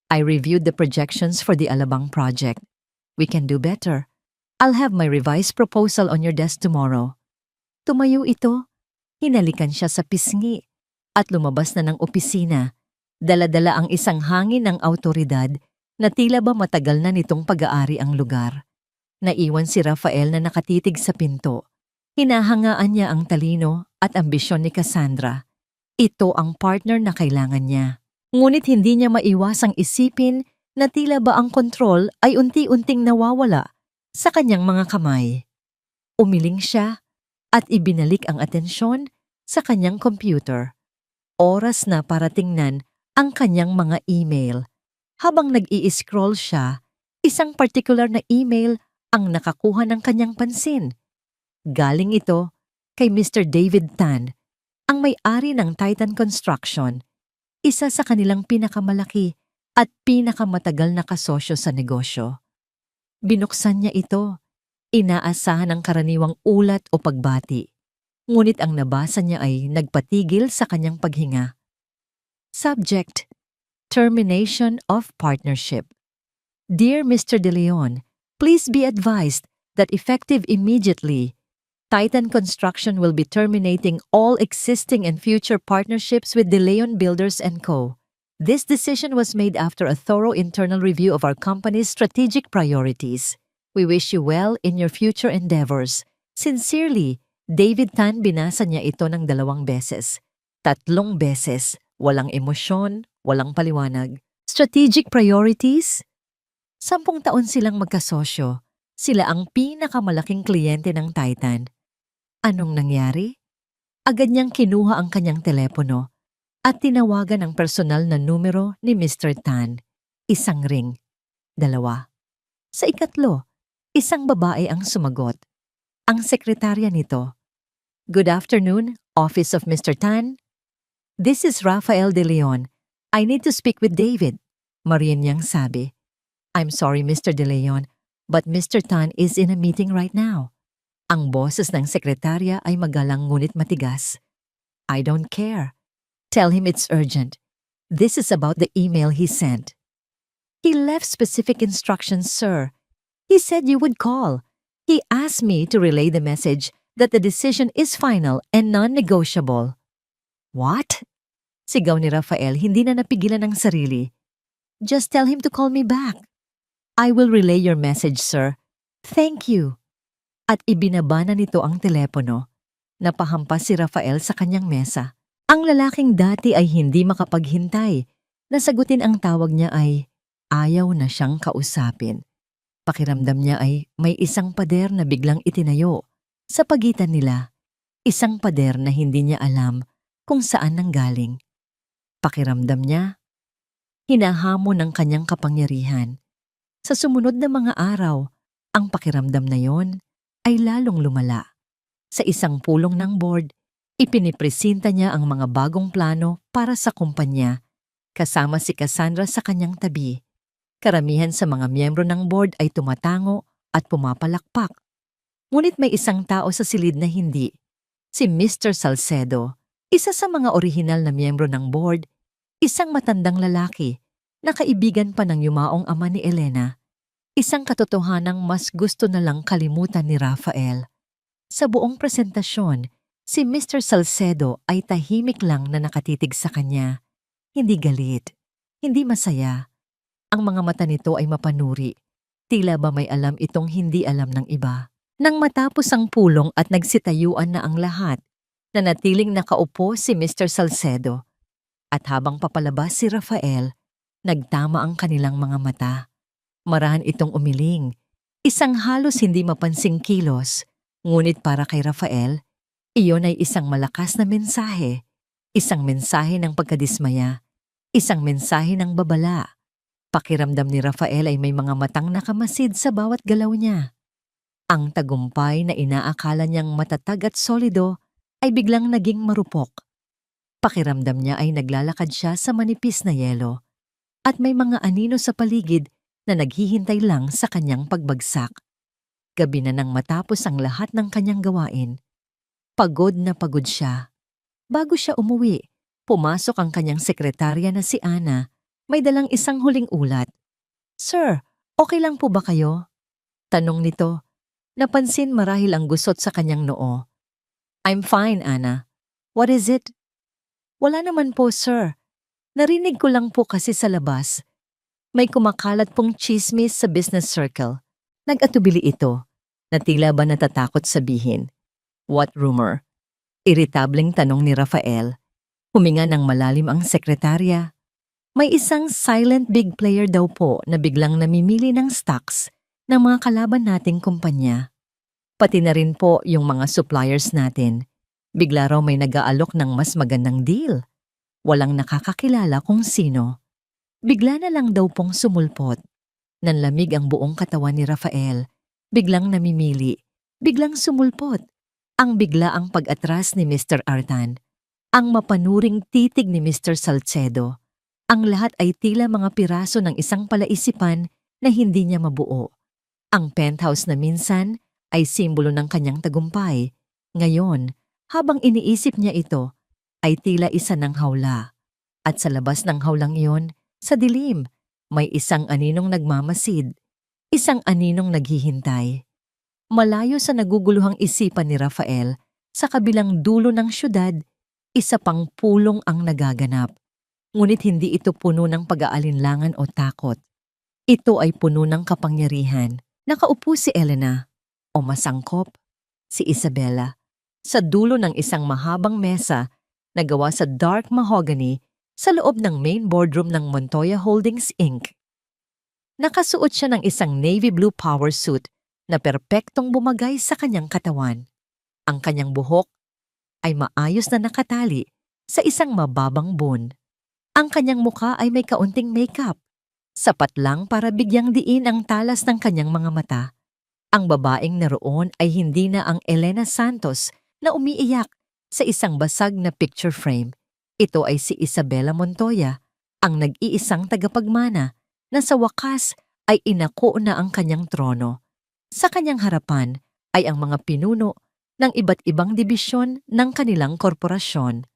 I reviewed the projections for the Alabang project. We can do better. I'll have my revised proposal on your desk tomorrow. Tumayo ito, hinalikan siya sa pisngi, at lumabas na ng opisina. Dala-dala ang isang hangin ng awtoridad na tila ba matagal na nitong pag-aari ang lugar. Naiwan si Rafael na nakatitig sa pinto. Hinahangaan niya ang talino at ambisyon ni Cassandra. Ito ang partner na kailangan niya. Ngunit hindi niya maiwasang isipin na tila ba ang kontrol ay unti-unting nawawala sa kanyang mga kamay. Umiling siya at ibinalik ang atensyon sa kanyang computer. Oras na para tingnan ang kanyang mga email. Habang nag-i-scroll siya, isang particular na email ang nakakuha ng kanyang pansin. Galing ito kay Mr. David Tan, ang may-ari ng Titan Construction, isa sa kanilang pinakamalaki at pinakamatagal na kasosyo sa negosyo. Binuksan niya ito. Inaasahan ang karaniwang ulat o pagbati. Ngunit ang nabasa niya ay nagpatigil sa kanyang paghinga. Subject: Termination of Partnership. Dear Mr. De Leon, please be advised that effective immediately, Titan Construction will be terminating all existing and future partnerships with De Leon Builders & Co. This decision was made after a thorough internal review of our company's strategic priorities. We wish you well in your future endeavors. Sincerely, David Tan. Binasa niya ito ng 2 beses. 3 beses, walang emosyon, walang paliwanag. Strategic priorities? 10 taon silang magkasosyo. Sila ang pinakamalaking kliyente ng Titan. Anong nangyari? Agad niyang kinuha ang kanyang telepono at tinawagan ang personal na numero ni Mr. Tan. 1 ring, 2. Sa ikatlo, isang babae ang sumagot. Ang sekretarya nito. Good afternoon, Office of Mr. Tan. This is Rafael De Leon. I need to speak with David. Marian niyang sabi. I'm sorry, Mr. De Leon, but Mr. Tan is in a meeting right now. Ang boses ng sekretarya ay magalang ngunit matigas. I don't care. Tell him it's urgent. This is about the email he sent. He left specific instructions, sir. He said you would call. He asked me to relay the message that the decision is final and non-negotiable. What? Sigaw ni Rafael, hindi na napigilan ang sarili. Just tell him to call me back. I will relay your message, sir. Thank you. At ibinaba na nito ang telepono. Napahampas si Rafael sa kanyang mesa. Ang lalaking dati ay hindi makapaghintay. Nasagutin ang tawag niya ay ayaw na siyang kausapin. Pakiramdam niya ay may isang pader na biglang itinayo sa pagitan nila. Isang pader na hindi niya alam kung saan nanggaling. Pakiramdam niya, hinahamon ng kanyang kapangyarihan. Sa sumunod na mga araw, ang pakiramdam na yon ay lalong lumala. Sa isang pulong ng board, ipinipresenta niya ang mga bagong plano para sa kumpanya, kasama si Cassandra sa kanyang tabi. Karamihan sa mga miyembro ng board ay tumatango at pumapalakpak. Ngunit may isang tao sa silid na hindi, si Mr. Salcedo, isa sa mga orihinal na miyembro ng board, isang matandang lalaki na kaibigan pa ng yumaong ama ni Elena, isang katotohanang mas gusto na lang kalimutan ni Rafael. Sa buong presentasyon, si Mr. Salcedo ay tahimik lang na nakatitig sa kanya. Hindi galit, hindi masaya. Ang mga mata nito ay mapanuri. Tila ba may alam itong hindi alam ng iba. Nang matapos ang pulong at nagsitayuan na ang lahat, nanatiling nakaupo si Mr. Salcedo. At habang papalabas si Rafael, nagtama ang kanilang mga mata. Marahan itong umiling. Isang halos hindi mapansing kilos. Ngunit para kay Rafael, iyon ay isang malakas na mensahe. Isang mensahe ng pagkadismaya. Isang mensahe ng babala. Pakiramdam ni Rafael ay may mga matang nakamasid sa bawat galaw niya. Ang tagumpay na inaakala niyang matatag at solido ay biglang naging marupok. Pakiramdam niya ay naglalakad siya sa manipis na yelo at may mga anino sa paligid na naghihintay lang sa kanyang pagbagsak. Gabi na nang matapos ang lahat ng kanyang gawain. Pagod na pagod siya. Bago siya umuwi, pumasok ang kanyang sekretarya na si Ana May dalang isang huling ulat. Sir, okay lang po ba kayo? Tanong nito. Napansin marahil ang gusot sa kanyang noo. I'm fine, Ana. What is it? Wala naman po, sir. Narinig ko lang po kasi sa labas. May kumakalat pong chismis sa business circle. Nag-atubili ito, na tila ba natatakot sabihin. What rumor? Iritableng tanong ni Rafael. Huminga ng malalim ang sekretarya. May isang silent big player daw po na biglang namimili ng stocks ng mga kalaban nating kumpanya. Pati na rin po yung mga suppliers natin. Bigla raw may nag-aalok ng mas magandang deal. Walang nakakakilala kung sino. Bigla na lang daw pong sumulpot. Nanlamig ang buong katawan ni Rafael. Biglang namimili. Biglang sumulpot. Ang bigla ang pag-atras ni Mr. Artan. Ang mapanuring titig ni Mr. Salcedo. Ang lahat ay tila mga piraso ng isang palaisipan na hindi niya mabuo. Ang penthouse na minsan ay simbolo ng kanyang tagumpay. Ngayon, habang iniisip niya ito, ay tila isa ng hawla. At sa labas ng hawlang iyon, sa dilim, may isang aninong nagmamasid, isang aninong naghihintay. Malayo sa naguguluhang isipan ni Rafael, sa kabilang dulo ng syudad, isa pang pulong ang nagaganap. Ngunit hindi ito puno ng pag-aalinlangan o takot. Ito ay puno ng kapangyarihan. Nakaupo si Elena, o masangkop, si Isabela, sa dulo ng isang mahabang mesa na gawa sa dark mahogany sa loob ng main boardroom ng Montoya Holdings Inc. Nakasuot siya ng isang navy blue power suit na perpektong bumagay sa kanyang katawan. Ang kanyang buhok ay maayos na nakatali sa isang mababang bun. Ang kanyang mukha ay may kaunting makeup, sapat lang para bigyang diin ang talas ng kanyang mga mata. Ang babaeng naroon ay hindi na ang Elena Santos na umiiyak sa isang basag na picture frame. Ito ay si Isabela Montoya, ang nag-iisang tagapagmana na sa wakas ay inako na ang kanyang trono. Sa kanyang harapan ay ang mga pinuno ng iba't ibang dibisyon ng kanilang korporasyon.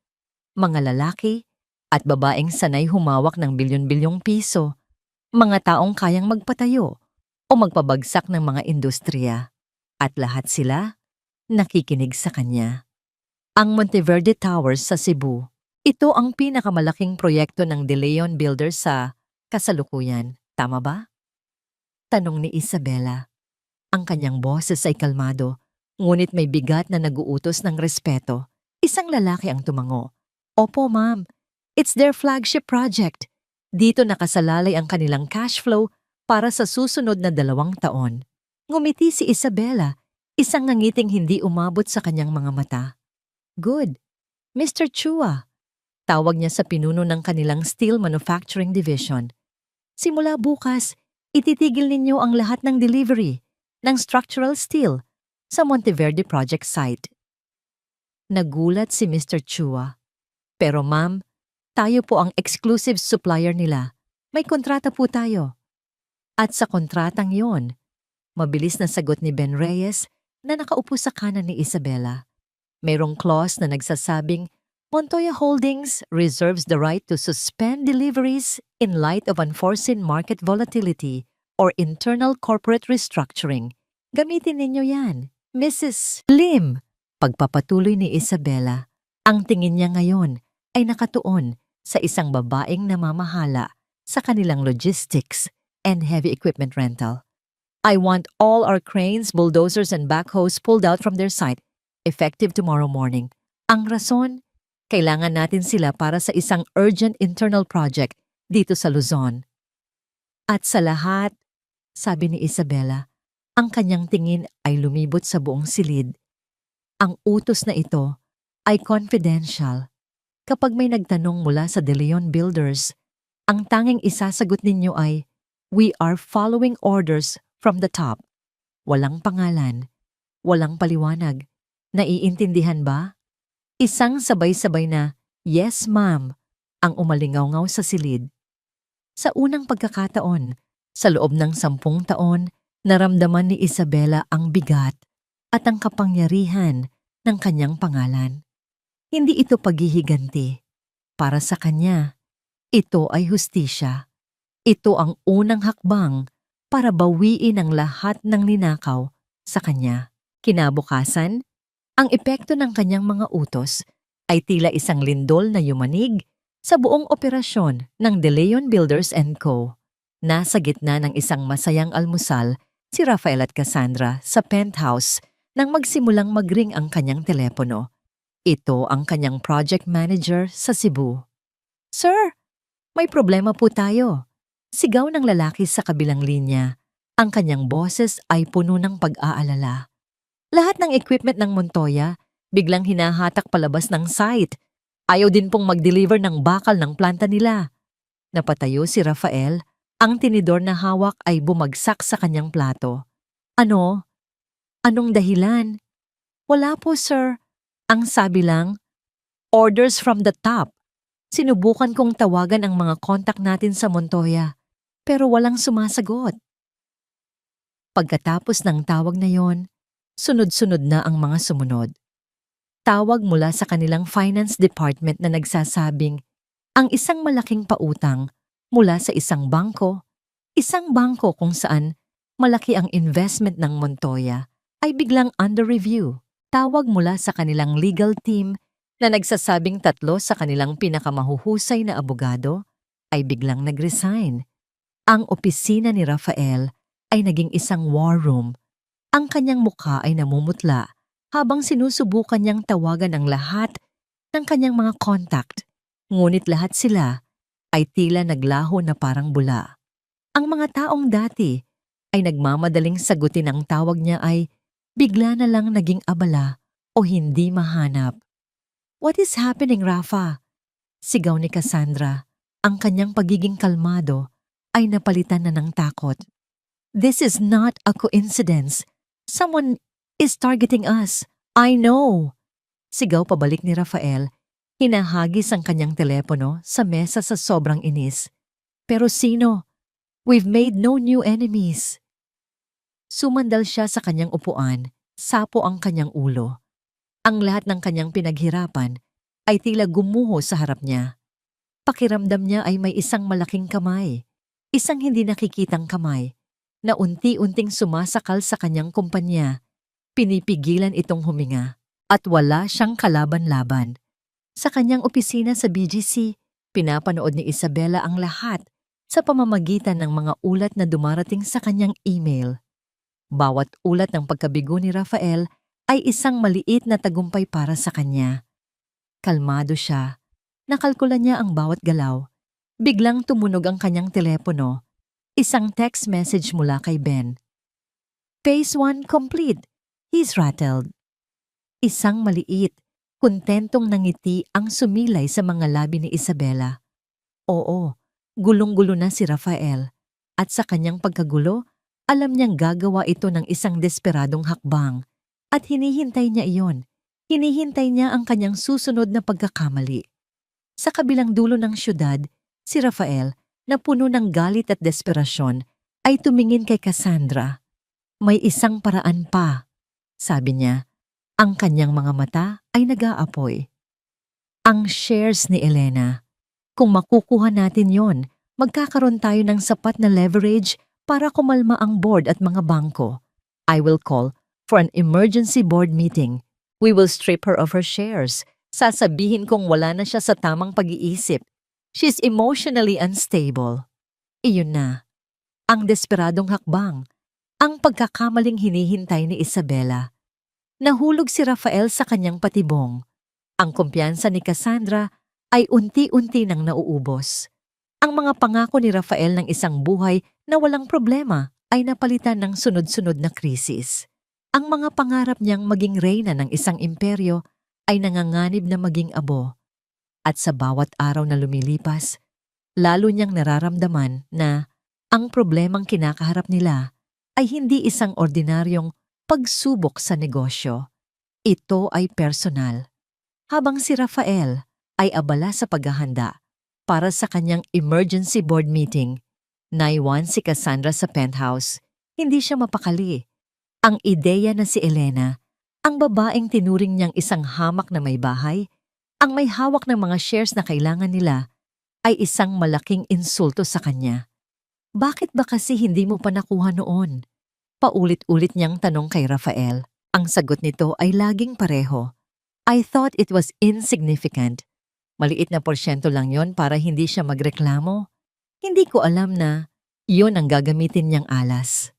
Mga lalaki at babaeng sanay humawak ng bilyon-bilyong piso, mga taong kayang magpatayo o magpabagsak ng mga industriya. At lahat sila nakikinig sa kanya. Ang Monteverde Towers sa Cebu, ito ang pinakamalaking proyekto ng De Leon Builders sa kasalukuyan. Tama ba? Tanong ni Isabela. Ang kanyang boses ay kalmado, ngunit may bigat na naguutos ng respeto. Isang lalaki ang tumango. Opo, ma'am. It's their flagship project. Dito nakasalalay ang kanilang cash flow para sa susunod na 2 taon. Ngumiti si Isabela, isang ngangiting hindi umabot sa kanyang mga mata. Good. Mr. Chua. Tawag niya sa pinuno ng kanilang steel manufacturing division. Simula bukas, ititigil ninyo ang lahat ng delivery ng structural steel sa Monteverde project site. Nagulat si Mr. Chua. Pero ma'am, tayo po ang exclusive supplier nila. May kontrata po tayo. At sa kontratang yon, mabilis na sagot ni Ben Reyes na nakaupo sa kanan ni Isabela. Mayroong clause na nagsasabing Montoya Holdings reserves the right to suspend deliveries in light of unforeseen market volatility or internal corporate restructuring. Gamitin ninyo yan, Mrs. Lim. Pagpapatuloy ni Isabela, ang tingin niya ngayon ay nakatuon sa isang babaeng namamahala sa kanilang logistics and heavy equipment rental. I want all our cranes, bulldozers, and backhoes pulled out from their site, effective tomorrow morning. Ang rason, kailangan natin sila para sa isang urgent internal project dito sa Luzon. At sa lahat, sabi ni Isabela, ang kanyang tingin ay lumibot sa buong silid. Ang utos na ito ay confidential. Kapag may nagtanong mula sa De Leon Builders, ang tanging isasagot ninyo ay, we are following orders from the top. Walang pangalan, walang paliwanag. Naiintindihan ba? Isang sabay-sabay na, yes ma'am, ang umalingaw-ngaw sa silid. Sa unang pagkakataon, sa loob ng 10 taon, naramdaman ni Isabela ang bigat at ang kapangyarihan ng kanyang pangalan. Hindi ito paghihiganti. Para sa kanya, Ito ay hustisya. Ito ang unang hakbang para bawiin ang lahat ng ninakaw sa kanya. Kinabukasan, ang epekto ng kanyang mga utos ay tila isang lindol na yumanig sa buong operasyon ng De Leon Builders and Co. Nasa gitna ng isang masayang almusal, si Rafael at Cassandra sa penthouse nang magsimulang magring ang kanyang telepono. Ito ang kanyang project manager sa Cebu. "Sir, may problema po tayo." Sigaw ng lalaki sa kabilang linya. Ang kanyang boses ay puno ng pag-aalala. Lahat ng equipment ng Montoya biglang hinahatak palabas ng site. Ayaw din pong mag-deliver ng bakal ng planta nila. Napatayo si Rafael. Ang tinidor na hawak ay bumagsak sa kanyang plato. "Ano? Anong dahilan?" "Wala po, sir. Ang sabi lang, orders from the top." Sinubukan kong tawagan ang mga kontak natin sa Montoya, pero walang sumasagot. Pagkatapos ng tawag na yon, sunod-sunod na ang mga sumunod. Tawag mula sa kanilang finance department na nagsasabing ang isang malaking pautang mula sa isang bangko kung saan malaki ang investment ng Montoya ay biglang under review. Tawag mula sa kanilang legal team na nagsasabing 3 sa kanilang pinakamahuhusay na abogado ay biglang nag-resign. Ang opisina ni Rafael ay naging isang war room. Ang kanyang mukha ay namumutla habang sinusubukan niyang tawagan ang lahat ng kanyang mga contact. Ngunit lahat sila ay tila naglaho na parang bula. Ang mga taong dati ay nagmamadaling sagutin ang tawag niya ay bigla na lang naging abala o hindi mahanap. "What is happening, Rafa?" Sigaw ni Cassandra. Ang kanyang pagiging kalmado ay napalitan na ng takot. "This is not a coincidence. Someone is targeting us. I know." Sigaw pabalik ni Rafael. Hinahagis ang kanyang telepono sa mesa sa sobrang inis. "Pero sino? We've made no new enemies." Sumandal siya sa kanyang upuan. Sapo ang kanyang ulo. Ang lahat ng kanyang pinaghirapan ay tila gumuho sa harap niya. Pakiramdam niya ay may isang malaking kamay. Isang hindi nakikitang kamay na unti-unting sumasakal sa kanyang kumpanya. Pinipigilan itong huminga at wala siyang kalaban-laban. Sa kanyang opisina sa BGC, pinapanood ni Isabela ang lahat sa pamamagitan ng mga ulat na dumarating sa kanyang email. Bawat ulat ng pagkabigo ni Rafael ay isang maliit na tagumpay para sa kanya. Kalmado siya. Nakalkula niya ang bawat galaw. Biglang tumunog ang kanyang telepono. Isang text message mula kay Ben. "Phase 1 complete. He's rattled." Isang maliit, kontentong nangiti ang sumilay sa mga labi ni Isabela. Oo, gulong-gulo na si Rafael. At sa kanyang pagkagulo, alam niyang gagawa ito ng isang desperadong hakbang. At hinihintay niya iyon. Hinihintay niya ang kanyang susunod na pagkakamali. Sa kabilang dulo ng syudad, si Rafael, na puno ng galit at desperasyon, ay tumingin kay Cassandra. "May isang paraan pa," sabi niya. Ang kanyang mga mata ay nag-aapoy. "Ang shares ni Elena. Kung makukuha natin yon, magkakaroon tayo ng sapat na leverage para kumalma ang board at mga bangko. I will call for an emergency board meeting. We will strip her of her shares. Sasabihin kong wala na siya sa tamang pag-iisip. She's emotionally unstable." Iyon na. Ang desperadong hakbang. Ang pagkakamaling hinihintay ni Isabela. Nahulog si Rafael sa kanyang patibong. Ang kumpiyansa ni Cassandra ay unti-unti nang nauubos. Ang mga pangako ni Rafael ng isang buhay na walang problema ay napalitan ng sunod-sunod na krisis. Ang mga pangarap niyang maging reyna ng isang imperyo ay nanganganib na maging abo. At sa bawat araw na lumilipas, lalo niyang nararamdaman na ang problemang kinakaharap nila ay hindi isang ordinaryong pagsubok sa negosyo. Ito ay personal. Habang si Rafael ay abala sa paghahanda para sa kanyang emergency board meeting, naiwan si Cassandra sa penthouse. Hindi siya mapakali. Ang ideya na si Elena, ang babaeng tinuring niyang isang hamak na may bahay, ang may hawak ng mga shares na kailangan nila, ay isang malaking insulto sa kanya. Bakit ba kasi hindi mo pa nakuha noon? Paulit-ulit niyang tanong kay Rafael. Ang sagot nito ay laging pareho. I thought it was insignificant. Maliit na porsyento lang yon para hindi siya magreklamo. Hindi ko alam na yon ang gagamitin niyang alas.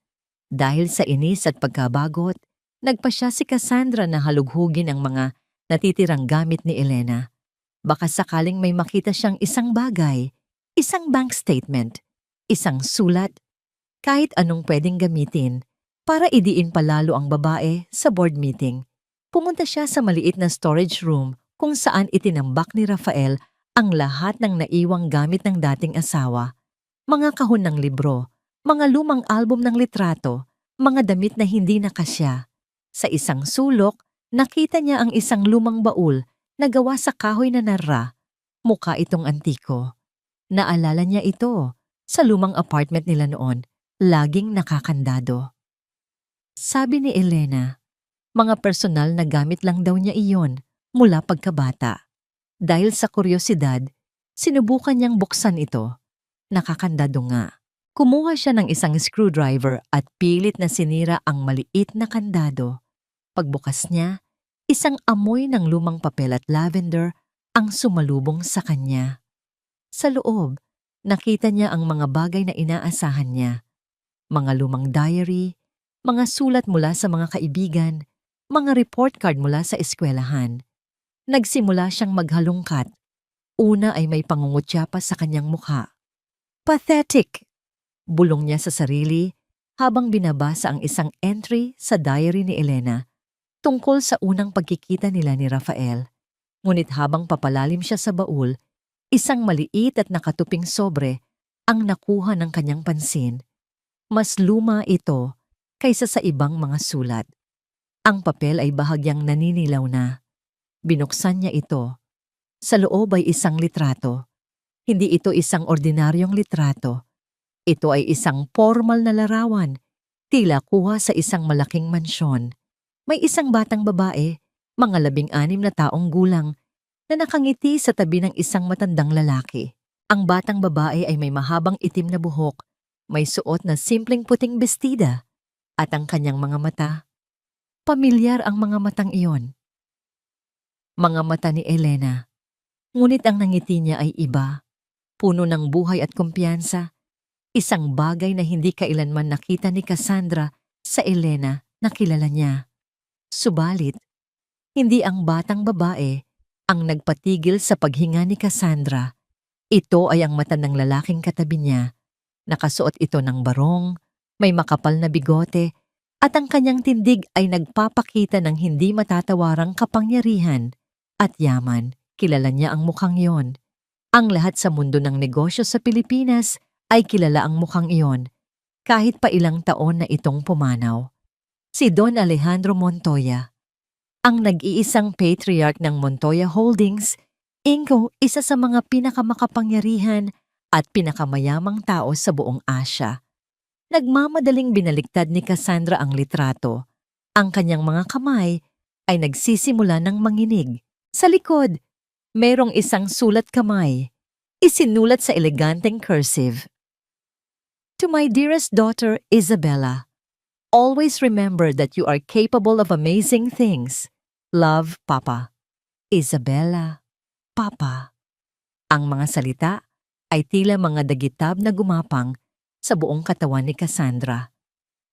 Dahil sa inis at pagkabagot, nagpa siya si Cassandra na halughugin ang mga natitirang gamit ni Elena. Baka sakaling may makita siyang isang bagay, isang bank statement, isang sulat, kahit anong pwedeng gamitin para idiin palalo ang babae sa board meeting. Pumunta siya sa maliit na storage room kung saan itinambak ni Rafael ang lahat ng naiwang gamit ng dating asawa. Mga kahon ng libro, mga lumang album ng litrato, mga damit na hindi nakasya. Sa isang sulok, nakita niya ang isang lumang baul na gawa sa kahoy na narra. Mukha itong antiko. Naalala niya ito sa lumang apartment nila noon, laging nakakandado. Sabi ni Elena, mga personal na gamit lang daw niya iyon mula pagkabata. Dahil sa kuryosidad, sinubukan niyang buksan ito. Nakakandado nga. Kumuha siya ng isang screwdriver at pilit na sinira ang maliit na kandado. Pagbukas niya, isang amoy ng lumang papel at lavender ang sumalubong sa kanya. Sa loob, nakita niya ang mga bagay na inaasahan niya. Mga lumang diary, mga sulat mula sa mga kaibigan, mga report card mula sa eskwelahan. Nagsimula siyang maghalungkat. Una ay may pangungutya pa sa kanyang mukha. Pathetic! Bulong niya sa sarili habang binabasa ang isang entry sa diary ni Elena tungkol sa unang pagkikita nila ni Rafael. Ngunit habang papalalim siya sa baul, isang maliit at nakatuping sobre ang nakuha ng kanyang pansin. Mas luma ito kaysa sa ibang mga sulat. Ang papel ay bahagyang naninilaw na. Binuksan niya ito. Sa loob ay isang litrato. Hindi ito isang ordinaryong litrato. Ito ay isang formal na larawan, tila kuha sa isang malaking mansyon. May isang batang babae, mga 16 na taong gulang, na nakangiti sa tabi ng isang matandang lalaki. Ang batang babae ay may mahabang itim na buhok, may suot na simpleng puting bestida, at ang kanyang mga mata. Pamilyar ang mga matang iyon. Mga mata ni Elena. Ngunit ang nangiti niya ay iba, puno ng buhay at kumpiyansa. Isang bagay na hindi kailanman nakita ni Cassandra sa Elena na kilala niya. Subalit, hindi ang batang babae ang nagpatigil sa paghinga ni Cassandra. Ito ay ang mata ng lalaking katabi niya. Nakasuot ito ng barong, may makapal na bigote, at ang kanyang tindig ay nagpapakita ng hindi matatawarang kapangyarihan at yaman. Kilala niya ang mukhang iyon. Ang lahat sa mundo ng negosyo sa Pilipinas ay kilala ang mukhang iyon, kahit pa ilang taon na itong pumanaw. Si Don Alejandro Montoya, ang nag-iisang patriarch ng Montoya Holdings, Inc., isa sa mga pinakamakapangyarihan at pinakamayamang tao sa buong Asya. Nagmamadaling binaliktad ni Cassandra ang litrato. Ang kanyang mga kamay ay nagsisimula ng manginig. Sa likod, mayroong isang sulat kamay, isinulat sa eleganteng cursive. To my dearest daughter, Isabella, always remember that you are capable of amazing things. Love, Papa. Isabella, Papa. Ang mga salita ay tila mga dagitab na gumapang sa buong katawan ni Cassandra.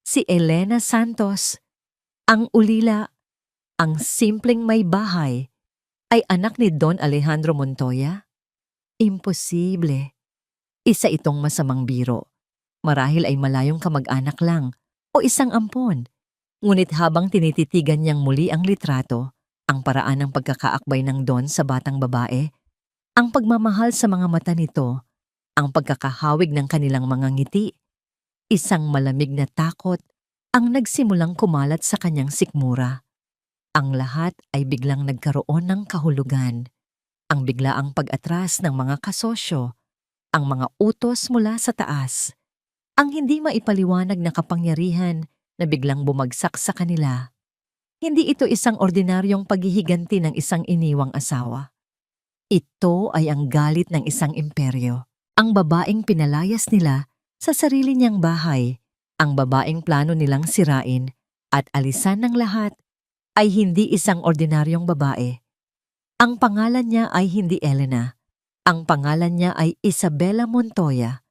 Si Elena Santos, ang ulila, ang simpleng may bahay, ay anak ni Don Alejandro Montoya? Imposible. Isa itong masamang biro. Marahil ay malayong kamag-anak lang o isang ampon. Ngunit habang tinititigan niyang muli ang litrato, ang paraan ng pagkakaakbay ng Don sa batang babae, ang pagmamahal sa mga mata nito, ang pagkakahawig ng kanilang mga ngiti, isang malamig na takot ang nagsimulang kumalat sa kanyang sikmura. Ang lahat ay biglang nagkaroon ng kahulugan. Ang biglaang pag-atras ng mga kasosyo, ang mga utos mula sa taas, ang hindi maipaliwanag na kapangyarihan na biglang bumagsak sa kanila. Hindi ito isang ordinaryong paghihiganti ng isang iniwang asawa. Ito ay ang galit ng isang imperyo. Ang babaeng pinalayas nila sa sarili niyang bahay, ang babaeng plano nilang sirain at alisan ng lahat ay hindi isang ordinaryong babae. Ang pangalan niya ay hindi Elena. Ang pangalan niya ay Isabela Montoya.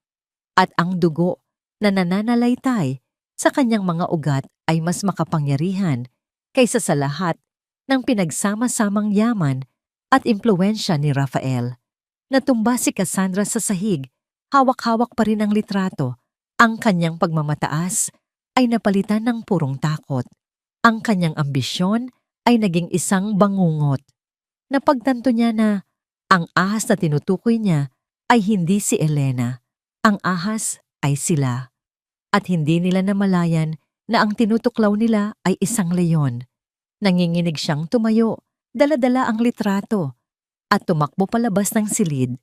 At ang dugo na nananalaytay sa kanyang mga ugat ay mas makapangyarihan kaysa sa lahat ng pinagsama-samang yaman at impluwensya ni Rafael. Natumba si Cassandra sa sahig, hawak-hawak pa rin ang litrato. Ang kanyang pagmamataas ay napalitan ng purong takot. Ang kanyang ambisyon ay naging isang bangungot. Napagtanto niya na ang ahas na tinutukoy niya ay hindi si Elena. Ang ahas ay sila. At hindi nila namalayan na ang tinutuklaw nila ay isang leyon. Nanginginig siyang tumayo, dala-dala ang litrato, at tumakbo palabas ng silid.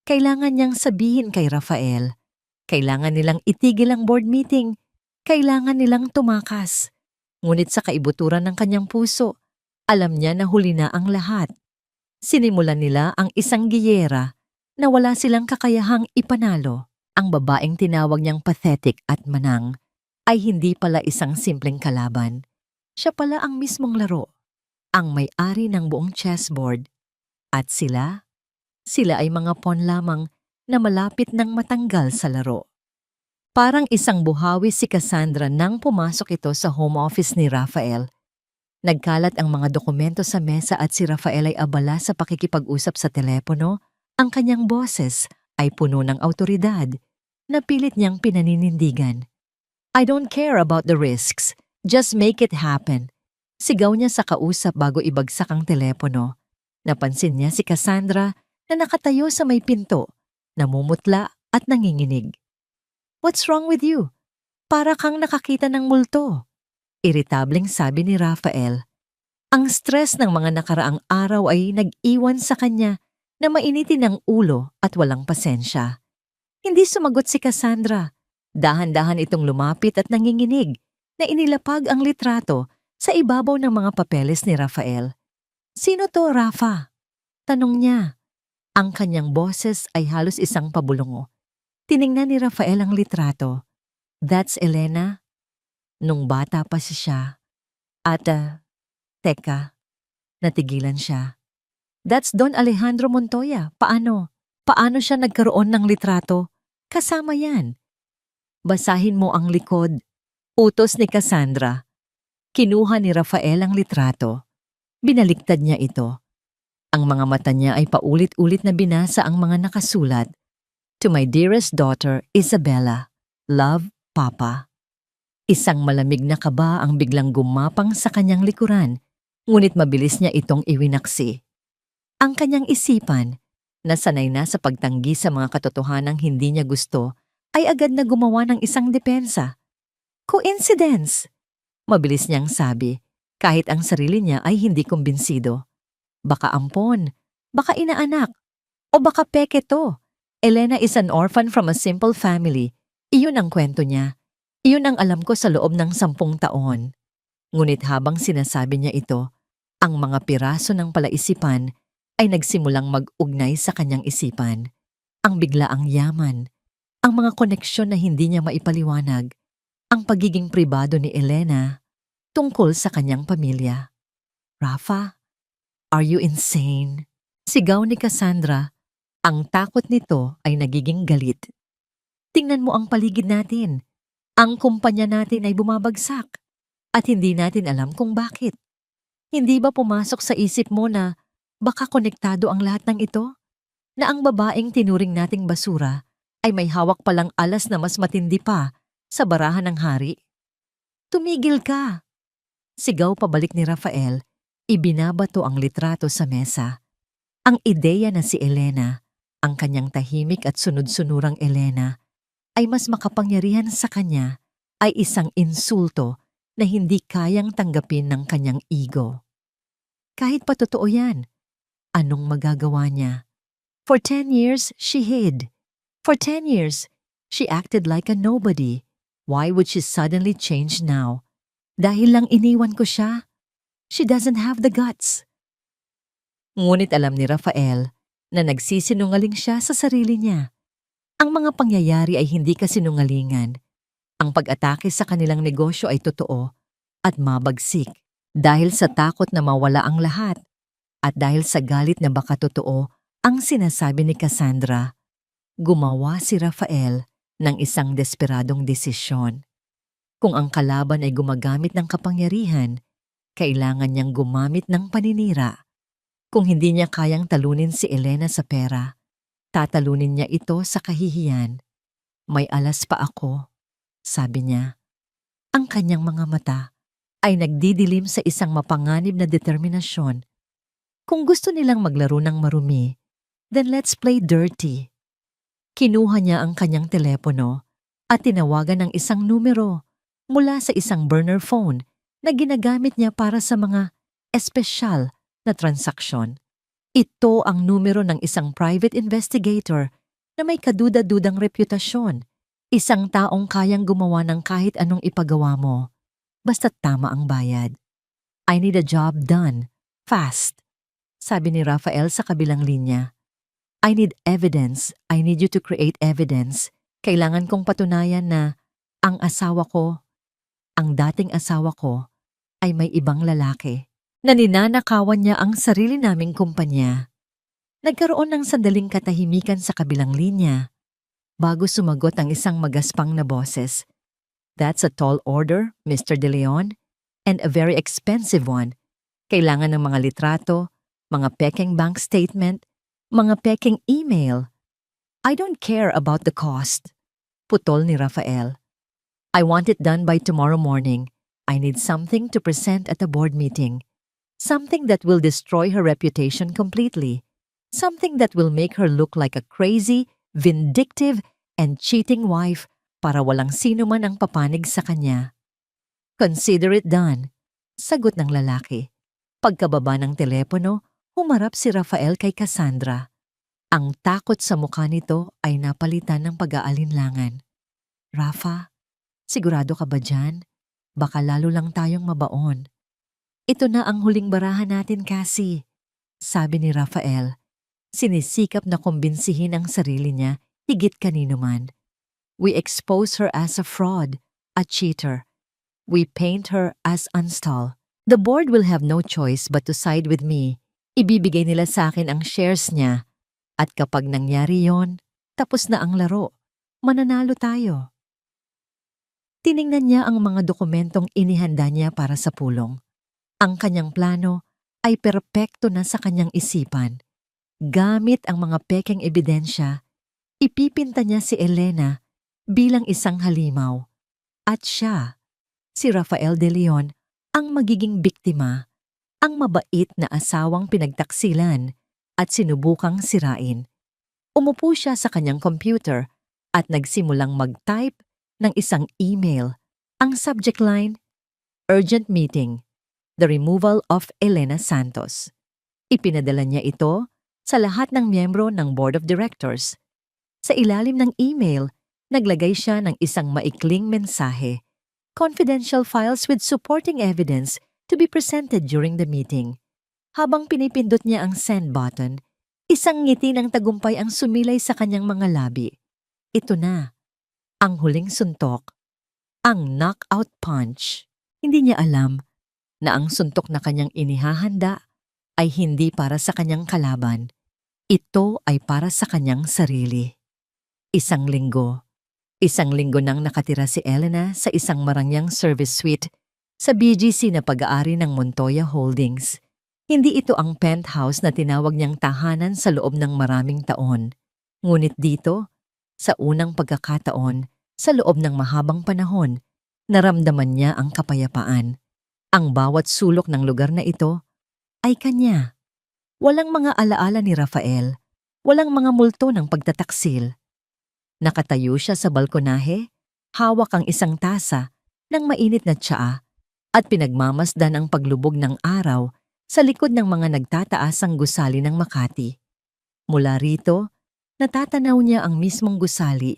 Kailangan niyang sabihin kay Rafael. Kailangan nilang itigil ang board meeting. Kailangan nilang tumakas. Ngunit sa kaibuturan ng kanyang puso, alam niya na huli na ang lahat. Sinimulan nila ang isang giyera na wala silang kakayahang ipanalo. Ang babaeng tinawag niyang pathetic at manang ay hindi pala isang simpleng kalaban. Siya pala ang mismong laro, ang may-ari ng buong chessboard. At sila ay mga pawn lamang na malapit ng matanggal sa laro. Parang isang buhawi si Cassandra nang pumasok ito sa home office ni Rafael. Nagkalat ang mga dokumento sa mesa at si Rafael ay abala sa pakikipag-usap sa telepono. Ang kanyang boses ay puno ng awtoridad na pilit niyang pinaninindigan. I don't care about the risks. Just make it happen. Sigaw niya sa kausap bago ibagsak ang telepono. Napansin niya si Cassandra na nakatayo sa may pinto, namumutla at nanginginig. What's wrong with you? Para kang nakakita ng multo. Iritableng sabi ni Rafael. Ang stress ng mga nakaraang araw ay nag-iwan sa kanya na mainitin ang ulo at walang pasensya. Hindi sumagot si Cassandra. Dahan-dahan itong lumapit at nanginginig na inilapag ang litrato sa ibabaw ng mga papeles ni Rafael. Sino to, Rafa? Tanong niya. Ang kanyang boses ay halos isang pabulongo. Tiningnan ni Rafael ang litrato. That's Elena? Nung bata pa siya. At, teka, natigilan siya. That's Don Alejandro Montoya. Paano? Paano siya nagkaroon ng litrato? Kasama yan. Basahin mo ang likod. Utos ni Cassandra. Kinuha ni Rafael ang litrato. Binaliktad niya ito. Ang mga mata niya ay paulit-ulit na binasa ang mga nakasulat. To my dearest daughter, Isabella. Love, Papa. Isang malamig na kaba ang biglang gumapang sa kanyang likuran, ngunit mabilis niya itong iwinaksi. Ang kanyang isipan, na sanay na sa pagtanggi sa mga katotohanang hindi niya gusto, ay agad na gumawa ng isang depensa. Coincidence! Mabilis niyang sabi, kahit ang sarili niya ay hindi kumbinsido. Baka ampon, baka inaanak, o baka peke to. Elena is an orphan from a simple family. Iyon ang kwento niya. Iyon ang alam ko sa loob ng 10 taon. Ngunit habang sinasabi niya ito, ang mga piraso ng palaisipan ay nagsimulang mag-ugnay sa kanyang isipan. Ang biglaang yaman, ang mga koneksyon na hindi niya maipaliwanag, ang pagiging pribado ni Elena tungkol sa kanyang pamilya. Rafa, are you insane? Sigaw ni Cassandra. Ang takot nito ay nagiging galit. Tingnan mo ang paligid natin. Ang kumpanya natin ay bumabagsak at hindi natin alam kung bakit. Hindi ba pumasok sa isip mo na baka konektado ang lahat ng ito? Na ang babaeng tinuring nating basura ay may hawak palang alas na mas matindi pa sa barahan ng hari? Tumigil ka! Sigaw pabalik ni Rafael, ibinabato ang litrato sa mesa. Ang ideya na si Elena, ang kanyang tahimik at sunod-sunurang Elena, ay mas makapangyarihan sa kanya ay isang insulto na hindi kayang tanggapin ng kanyang ego. Kahit pa totoo yan, anong magagawa niya? For 10 years, she hid. For 10 years, she acted like a nobody. Why would she suddenly change now? Dahil lang iniwan ko siya? She doesn't have the guts. Ngunit alam ni Rafael na nagsisinungaling siya sa sarili niya. Ang mga pangyayari ay hindi kasinungalingan. Ang pag-atake sa kanilang negosyo ay totoo at mabagsik dahil sa takot na mawala ang lahat at dahil sa galit na baka totoo ang sinasabi ni Cassandra. Gumawa si Rafael ng isang desperadong desisyon. Kung ang kalaban ay gumagamit ng kapangyarihan, kailangan niyang gumamit ng paninira. Kung hindi niya kayang talunin si Elena sa pera, tatalunin niya ito sa kahihiyan. May alas pa ako, sabi niya. Ang kanyang mga mata ay nagdidilim sa isang mapanganib na determinasyon. Kung gusto nilang maglaro ng marumi, then let's play dirty. Kinuha niya ang kanyang telepono at tinawagan ng isang numero mula sa isang burner phone na ginagamit niya para sa mga espesyal na transaksyon. Ito ang numero ng isang private investigator na may kaduda-dudang reputasyon. Isang taong kayang gumawa ng kahit anong ipagawa mo, basta't tama ang bayad. I need a job done, fast, sabi ni Rafael sa kabilang linya. I need evidence. I need you to create evidence. Kailangan kong patunayan na ang dating asawa ko, ay may ibang lalaki. Naninanakawan niya ang sarili naming kumpanya. Nagkaroon ng sandaling katahimikan sa kabilang linya bago sumagot ang isang magaspang na boses. That's a tall order, Mr. De Leon, and a very expensive one. Kailangan ng mga litrato, mga peking bank statement, mga peking email. I don't care about the cost. Putol ni Rafael. I want it done by tomorrow morning. I need something to present at a board meeting. Something that will destroy her reputation completely. Something that will make her look like a crazy, vindictive, and cheating wife para walang sino man ang papanig sa kanya. Consider it done, sagot ng lalaki. Pagkababa ng telepono, humarap si Rafael kay Cassandra. Ang takot sa mukha nito ay napalitan ng pag-aalinlangan. Rafa, sigurado ka ba dyan? Baka lalo lang tayong mabaon. Ito na ang huling barahan natin, Cassie, sabi ni Rafael. Sinisikap na kumbinsihin ang sarili niya higit kanino man. We expose her as a fraud, a cheater. We paint her as unstall. The board will have no choice but to side with me. Ibibigay nila sa akin ang shares niya. At kapag nangyari yon, tapos na ang laro. Mananalo tayo. Tiningnan niya ang mga dokumentong inihanda niya para sa pulong. Ang kanyang plano ay perpekto na sa kanyang isipan. Gamit ang mga pekeng ebidensya, ipipinta niya si Elena bilang isang halimaw. At siya, si Rafael De Leon, ang magiging biktima, ang mabait na asawang pinagtaksilan at sinubukang sirain. Umupo siya sa kanyang computer at nagsimulang mag-type ng isang email. Ang subject line, Urgent Meeting, The Removal of Elena Santos. Ipinadala niya ito sa lahat ng miyembro ng Board of Directors. Sa ilalim ng email, naglagay siya ng isang maikling mensahe, confidential files with supporting evidence to be presented during the meeting. Habang pinipindot niya ang send button, isang ngiti ng tagumpay ang sumilay sa kanyang mga labi. Ito na, ang huling suntok, ang knockout punch. Hindi niya alam na ang suntok na kanyang inihahanda ay hindi para sa kanyang kalaban. Ito ay para sa kanyang sarili. Isang linggo nang nakatira si Elena sa isang marangyang service suite sa BGC na pag-aari ng Montoya Holdings. Hindi ito ang penthouse na tinawag niyang tahanan sa loob ng maraming taon. Ngunit dito, sa unang pagkakataon, sa loob ng mahabang panahon, naramdaman niya ang kapayapaan. Ang bawat sulok ng lugar na ito ay kanya. Walang mga alaala ni Rafael, walang mga multo ng pagtataksil. Nakatayo siya sa balkonahe, hawak ang isang tasa ng mainit na tsaa at pinagmamasdan ang paglubog ng araw sa likod ng mga nagtataasang gusali ng Makati. Mula rito, natatanaw niya ang mismong gusali,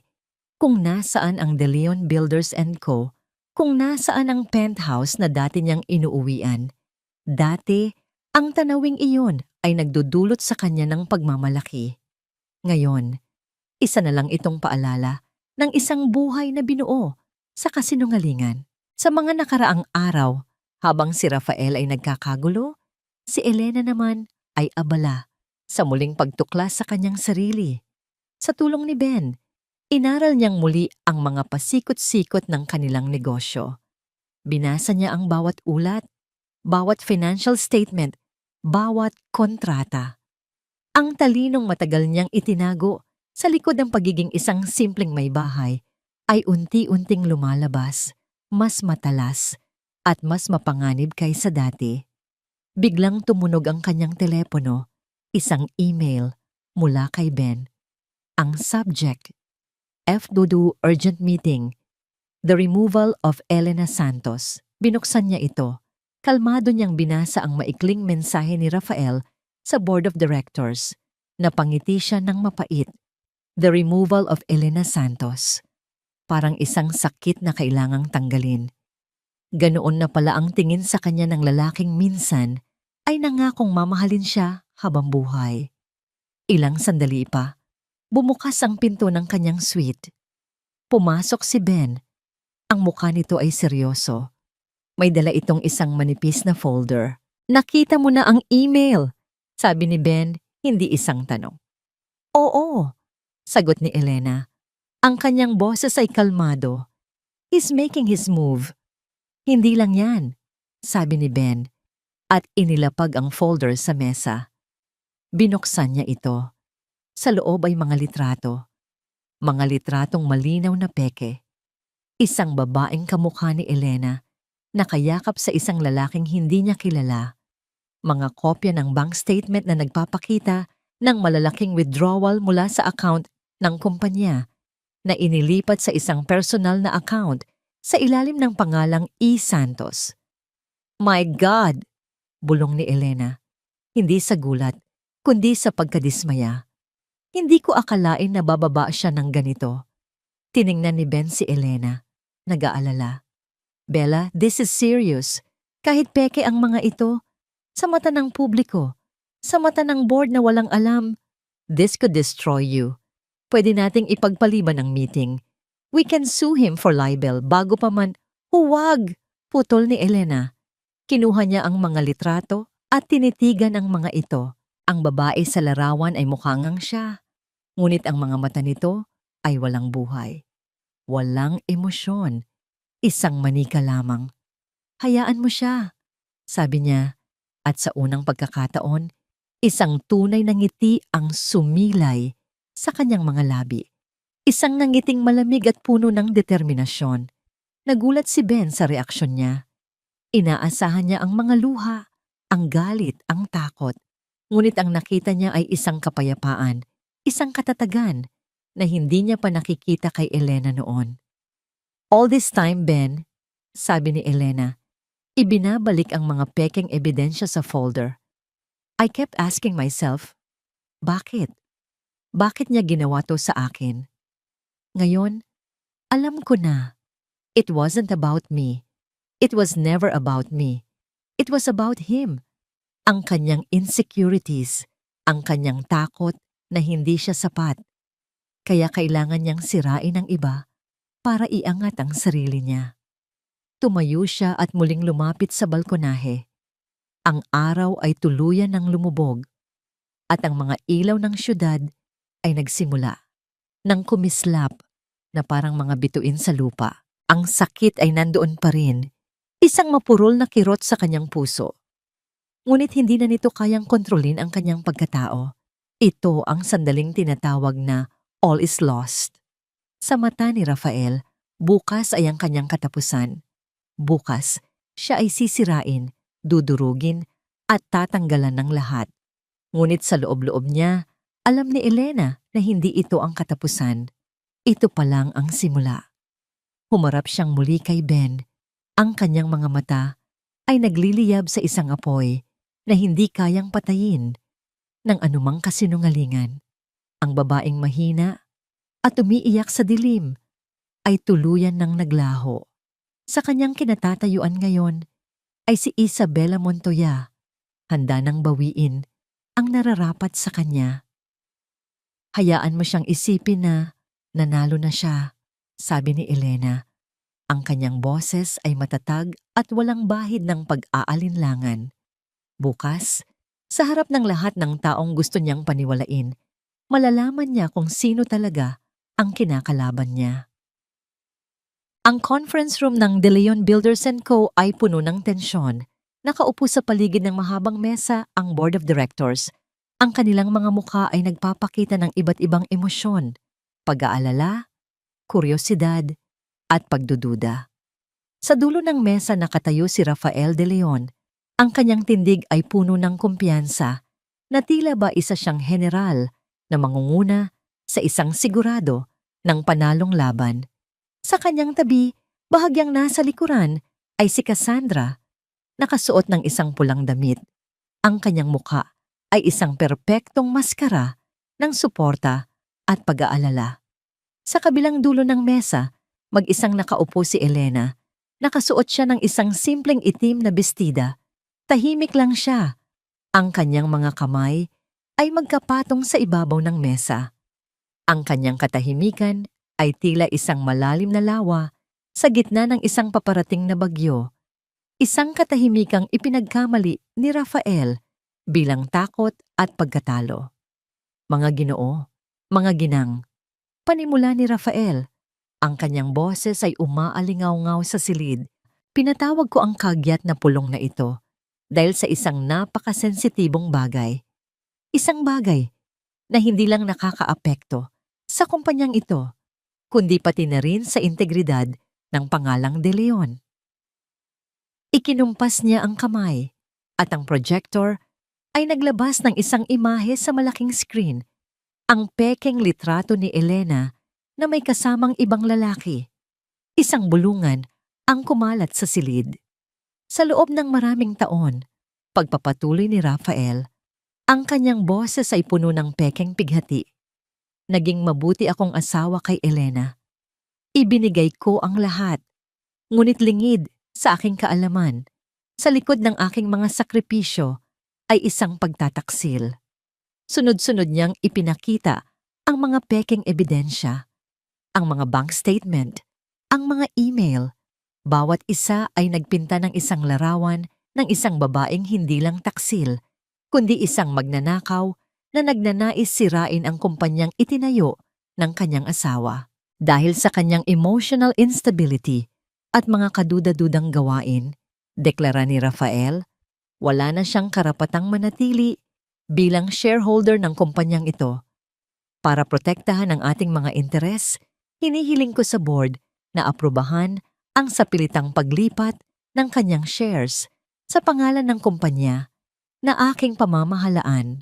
kung nasaan ang De Leon Builders & Co., kung nasaan ang penthouse na dati niyang inuuwian. Dati, ang tanawing iyon ay nagdudulot sa kanya ng pagmamalaki. Ngayon, isa na lang itong paalala ng isang buhay na binuo sa kasinungalingan. Sa mga nakaraang araw, habang si Rafael ay nagkakagulo, si Elena naman ay abala sa muling pagtuklas sa kanyang sarili. Sa tulong ni Ben, inaral niyang muli ang mga pasikot-sikot ng kanilang negosyo. Binasa niya ang bawat ulat, bawat financial statement, bawat kontrata. Ang talinong matagal niyang itinago sa likod ng pagiging isang simpleng may bahay ay unti-unting lumalabas, mas matalas at mas mapanganib kaysa dati. Biglang tumunog ang kanyang telepono, isang email mula kay Ben. Ang subject, FDUDU Urgent Meeting, The Removal of Elena Santos. Binuksan niya ito. Kalmado niyang binasa ang maikling mensahe ni Rafael sa Board of Directors. Napangiti siya ng mapait. The removal of Elena Santos. Parang isang sakit na kailangang tanggalin. Ganoon na pala ang tingin sa kanya ng lalaking minsan ay nangakong mamahalin siya habang buhay. Ilang sandali pa, bumukas ang pinto ng kanyang suite. Pumasok si Ben. Ang mukha nito ay seryoso. May dala itong isang manipis na folder. Nakita mo na ang email, sabi ni Ben, hindi isang tanong. Oo, sagot ni Elena. Ang kanyang boses ay kalmado. He's making his move. Hindi lang yan, sabi ni Ben, at inilapag ang folder sa mesa. Binuksan niya ito. Sa loob ay mga litrato. Mga litratong malinaw na peke. Isang babaeng kamukha ni Elena, nakayakap sa isang lalaking hindi niya kilala. Mga kopya ng bank statement na nagpapakita ng malalaking withdrawal mula sa account ng kumpanya na inilipat sa isang personal na account sa ilalim ng pangalang E. Santos. My God! Bulong ni Elena. Hindi sa gulat, kundi sa pagkadismaya. Hindi ko akalain na bababa siya ng ganito. Tiningnan ni Ben si Elena. Nag-aalala. Bella, this is serious. Kahit peke ang mga ito, sa mata ng publiko, sa mata ng board na walang alam, this could destroy you. Pwede nating ipagpaliban ang meeting. We can sue him for libel bago pa man. Huwag! Putol ni Elena. Kinuha niya ang mga litrato at tinitigan ang mga ito. Ang babae sa larawan ay mukhangang siya. Ngunit ang mga mata nito ay walang buhay. Walang emosyon. Isang manika lamang. Hayaan mo siya, sabi niya. At sa unang pagkakataon, isang tunay na ngiti ang sumilay sa kanyang mga labi. Isang nangiting malamig at puno ng determinasyon. Nagulat si Ben sa reaksyon niya. Inaasahan niya ang mga luha, ang galit, ang takot. Ngunit ang nakita niya ay isang kapayapaan, isang katatagan na hindi niya pa nakikita kay Elena noon. All this time, Ben, sabi ni Elena, ibinabalik ang mga pekeng ebidensya sa folder. I kept asking myself, bakit? Bakit niya ginawa to sa akin? Ngayon, alam ko na. It wasn't about me. It was never about me. It was about him. Ang kanyang insecurities, ang kanyang takot na hindi siya sapat. Kaya kailangan niyang sirain ang iba para iangat ang sarili niya. Tumayo siya at muling lumapit sa balkonahe. Ang araw ay tuluyan ng lumubog at ang mga ilaw ng syudad ay nagsimula nang kumislap na parang mga bituin sa lupa. Ang sakit ay nandoon pa rin, isang mapurol na kirot sa kanyang puso. Ngunit hindi na nito kayang kontrolin ang kanyang pagkatao. Ito ang sandaling tinatawag na all is lost. Sa mata ni Rafael, bukas ay ang kanyang katapusan. Bukas, siya ay sisirain, dudurugin, at tatanggalan ng lahat. Ngunit sa loob-loob niya, alam ni Elena na hindi ito ang katapusan. Ito pa lang ang simula. Humarap siyang muli kay Ben. Ang kanyang mga mata ay nagliliyab sa isang apoy na hindi kayang patayin ng anumang kasinungalingan. Ang babaeng mahina at umiiyak sa dilim ay tuluyan ng naglaho. Sa kanyang kinatatayuan ngayon ay si Isabela Montoya, handa nang bawiin ang nararapat sa kanya. Hayaan mo siyang isipin na nanalo na siya, sabi ni Elena. Ang kanyang boses ay matatag at walang bahid ng pag-aalinlangan. Bukas, sa harap ng lahat ng taong gusto niyang paniwalain, malalaman niya kung sino talaga ang kinakalaban niya. Ang conference room ng De Leon Builders & Co. ay puno ng tensyon. Nakaupo sa paligid ng mahabang mesa ang board of directors. Ang kanilang mga mukha ay nagpapakita ng iba't ibang emosyon, pag-aalala, kuryosidad, at pagdududa. Sa dulo ng mesa nakatayo si Rafael De Leon. Ang kanyang tindig ay puno ng kumpiyansa na tila ba isa siyang general na mangunguna sa isang sigurado ng panalong laban. Sa kanyang tabi, bahagyang nasa likuran ay si Cassandra, nakasuot ng isang pulang damit. Ang kanyang mukha ay isang perpektong maskara ng suporta at pag-aalala. Sa kabilang dulo ng mesa, mag-isang nakaupo si Elena. Nakasuot siya ng isang simpleng itim na bestida. Tahimik lang siya. Ang kanyang mga kamay ay magkapatong sa ibabaw ng mesa. Ang kanyang katahimikan ay tila isang malalim na lawa sa gitna ng isang paparating na bagyo. Isang katahimikang ipinagkamali ni Rafael bilang takot at pagkatalo. Mga Ginoo, mga ginang, panimula ni Rafael. Ang kanyang boses ay umaalingaw-ngaw sa silid. Pinatawag ko ang kagyat na pulong na ito dahil sa isang napakasensitibong bagay. Isang bagay na hindi lang nakakaapekto sa kumpanyang ito, kundi pati na rin sa integridad ng pangalang De Leon. Ikinumpas niya ang kamay at ang projector ay naglabas ng isang imahe sa malaking screen. Ang pekeng litrato ni Elena na may kasamang ibang lalaki. Isang bulungan ang kumalat sa silid. Sa loob ng maraming taon, pagpapatuloy ni Rafael, ang kanyang boses ay puno ng pekeng pighati. Naging mabuti akong asawa kay Elena. Ibinigay ko ang lahat, ngunit lingid sa aking kaalaman, sa likod ng aking mga sakripisyo ay isang pagtataksil. Sunod-sunod niyang ipinakita ang mga pekeng ebidensya, ang mga bank statement, ang mga email. Bawat isa ay nagpinta ng isang larawan ng isang babaeng hindi lang taksil, kundi isang magnanakaw na nagnanais sirain ang kumpanyang itinayo ng kanyang asawa. Dahil sa kanyang emotional instability at mga kaduda-dudang gawain, deklara ni Rafael, wala na siyang karapatang manatili bilang shareholder ng kumpanyang ito. Para protektahan ang ating mga interes, hinihiling ko sa board na aprubahan ang sapilitang paglipat ng kanyang shares sa pangalan ng kumpanya na aking pamamahalaan.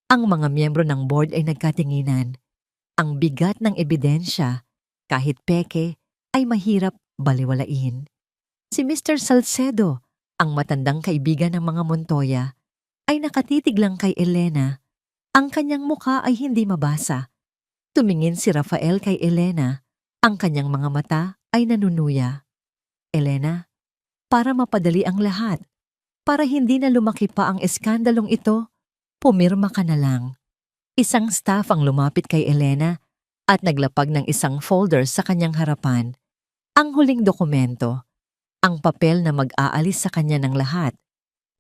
Ang mga miyembro ng board ay nagkatinginan. Ang bigat ng ebidensya, kahit peke, ay mahirap baliwalain. Si Mr. Salcedo, ang matandang kaibigan ng mga Montoya, ay nakatitig lang kay Elena. Ang kanyang mukha ay hindi mabasa. Tumingin si Rafael kay Elena. Ang kanyang mga mata ay nanunuya. Elena, para mapadali ang lahat, para hindi na lumaki pa ang eskandalong ito, pumirma ka na lang. Isang staff ang lumapit kay Elena at naglapag ng isang folder sa kanyang harapan. Ang huling dokumento, ang papel na mag-aalis sa kanya ng lahat.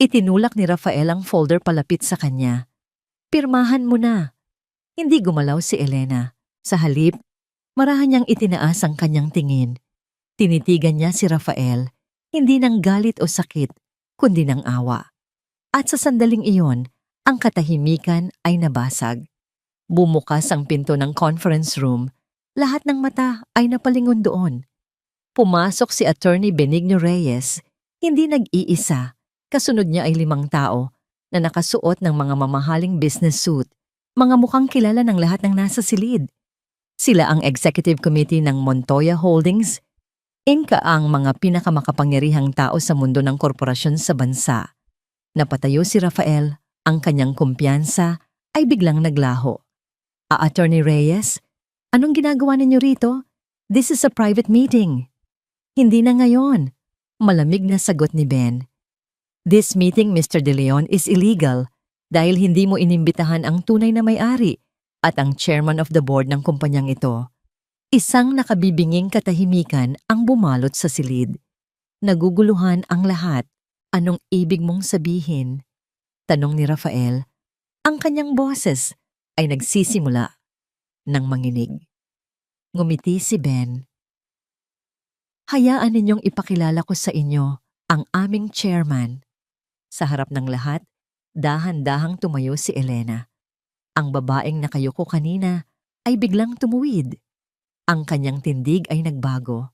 Itinulak ni Rafael ang folder palapit sa kanya. Pirmahan mo na. Hindi gumalaw si Elena. Sa halip, marahan niyang itinaas ang kanyang tingin. Tinitigan niya si Rafael, hindi ng galit o sakit, kundi ng awa. At sa sandaling iyon, ang katahimikan ay nabasag. Bumukas ang pinto ng conference room, lahat ng mata ay napalingon doon. Pumasok si Attorney Benigno Reyes, hindi nag-iisa. Kasunod niya ay 5 tao na nakasuot ng mga mamahaling business suit, mga mukhang kilala ng lahat ng nasa silid. Sila ang Executive Committee ng Montoya Holdings, Inca ang mga pinakamakapangyarihang tao sa mundo ng korporasyon sa bansa. Napatayo si Rafael, ang kanyang kumpiyansa ay biglang naglaho. Attorney Reyes, anong ginagawa ninyo rito? This is a private meeting. Hindi na ngayon. Malamig na sagot ni Ben. This meeting, Mr. De Leon, is illegal. dahil hindi mo inimbitahan ang tunay na may-ari at ang chairman of the board ng kumpanyang ito. Isang nakabibinging katahimikan ang bumalot sa silid. Naguguluhan ang lahat. Anong ibig mong sabihin? Tanong ni Rafael. Ang kanyang boses ay nagsisimula ng manginig. Ngumiti si Ben. Hayaan ninyong ipakilala ko sa inyo ang aming chairman. Sa harap ng lahat, dahan-dahang tumayo si Elena. Ang babaeng nakayuko kanina ay biglang tumuwid. Ang kanyang tindig ay nagbago.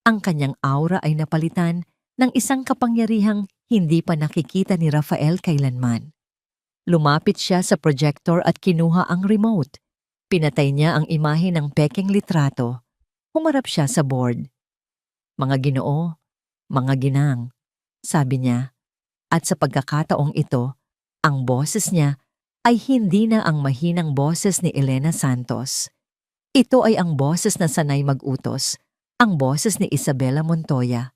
Ang kanyang aura ay napalitan ng isang kapangyarihang hindi pa nakikita ni Rafael kailanman. Lumapit siya sa projector at kinuha ang remote. Pinatay niya ang imahe ng pekeng litrato. Humarap siya sa board. Mga ginoo, mga ginang, sabi niya. At sa pagkakataong ito, ang boses niya ay hindi na ang mahinang boses ni Elena Santos. Ito ay ang boses na sanay mag-utos, ang boses ni Isabela Montoya.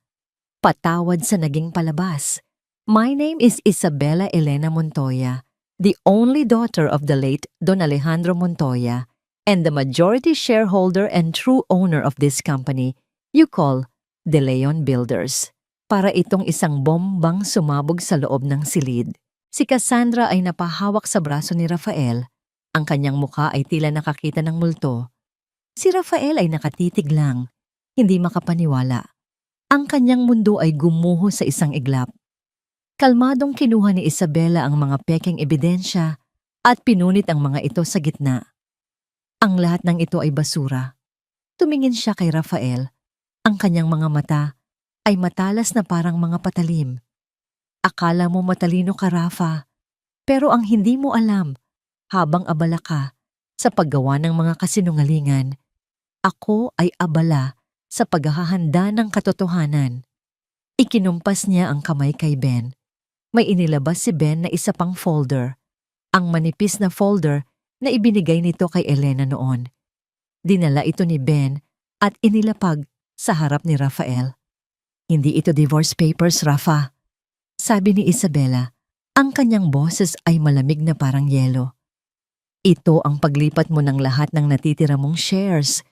Patawad sa naging palabas. My name is Isabela Elena Montoya, the only daughter of the late Don Alejandro Montoya and the majority shareholder and true owner of this company you call De Leon Builders. Para itong isang bombang sumabog sa loob ng silid. Si Cassandra ay napahawak sa braso ni Rafael. Ang kanyang mukha ay tila nakakita ng multo. Si Rafael ay nakatitig lang, hindi makapaniwala. Ang kanyang mundo ay gumuho sa isang iglap. Kalmadong kinuha ni Isabela ang mga pekeng ebidensya at pinunit ang mga ito sa gitna. Ang lahat ng ito ay basura. Tumingin siya kay Rafael. Ang kanyang mga mata ay matalas na parang mga patalim. Akala mo matalino ka, Rafa, pero ang hindi mo alam, habang abala ka sa paggawa ng mga kasinungalingan, ako ay abala sa paghahanda ng katotohanan. Ikinumpas niya ang kamay kay Ben. May inilabas si Ben na isa pang folder, ang manipis na folder na ibinigay nito kay Elena noon. Dinala ito ni Ben at inilapag sa harap ni Rafael. Hindi ito divorce papers, Rafa. Sabi ni Isabela, ang kanyang boses ay malamig na parang yelo. Ito ang paglipat mo ng lahat ng natitira mong shares,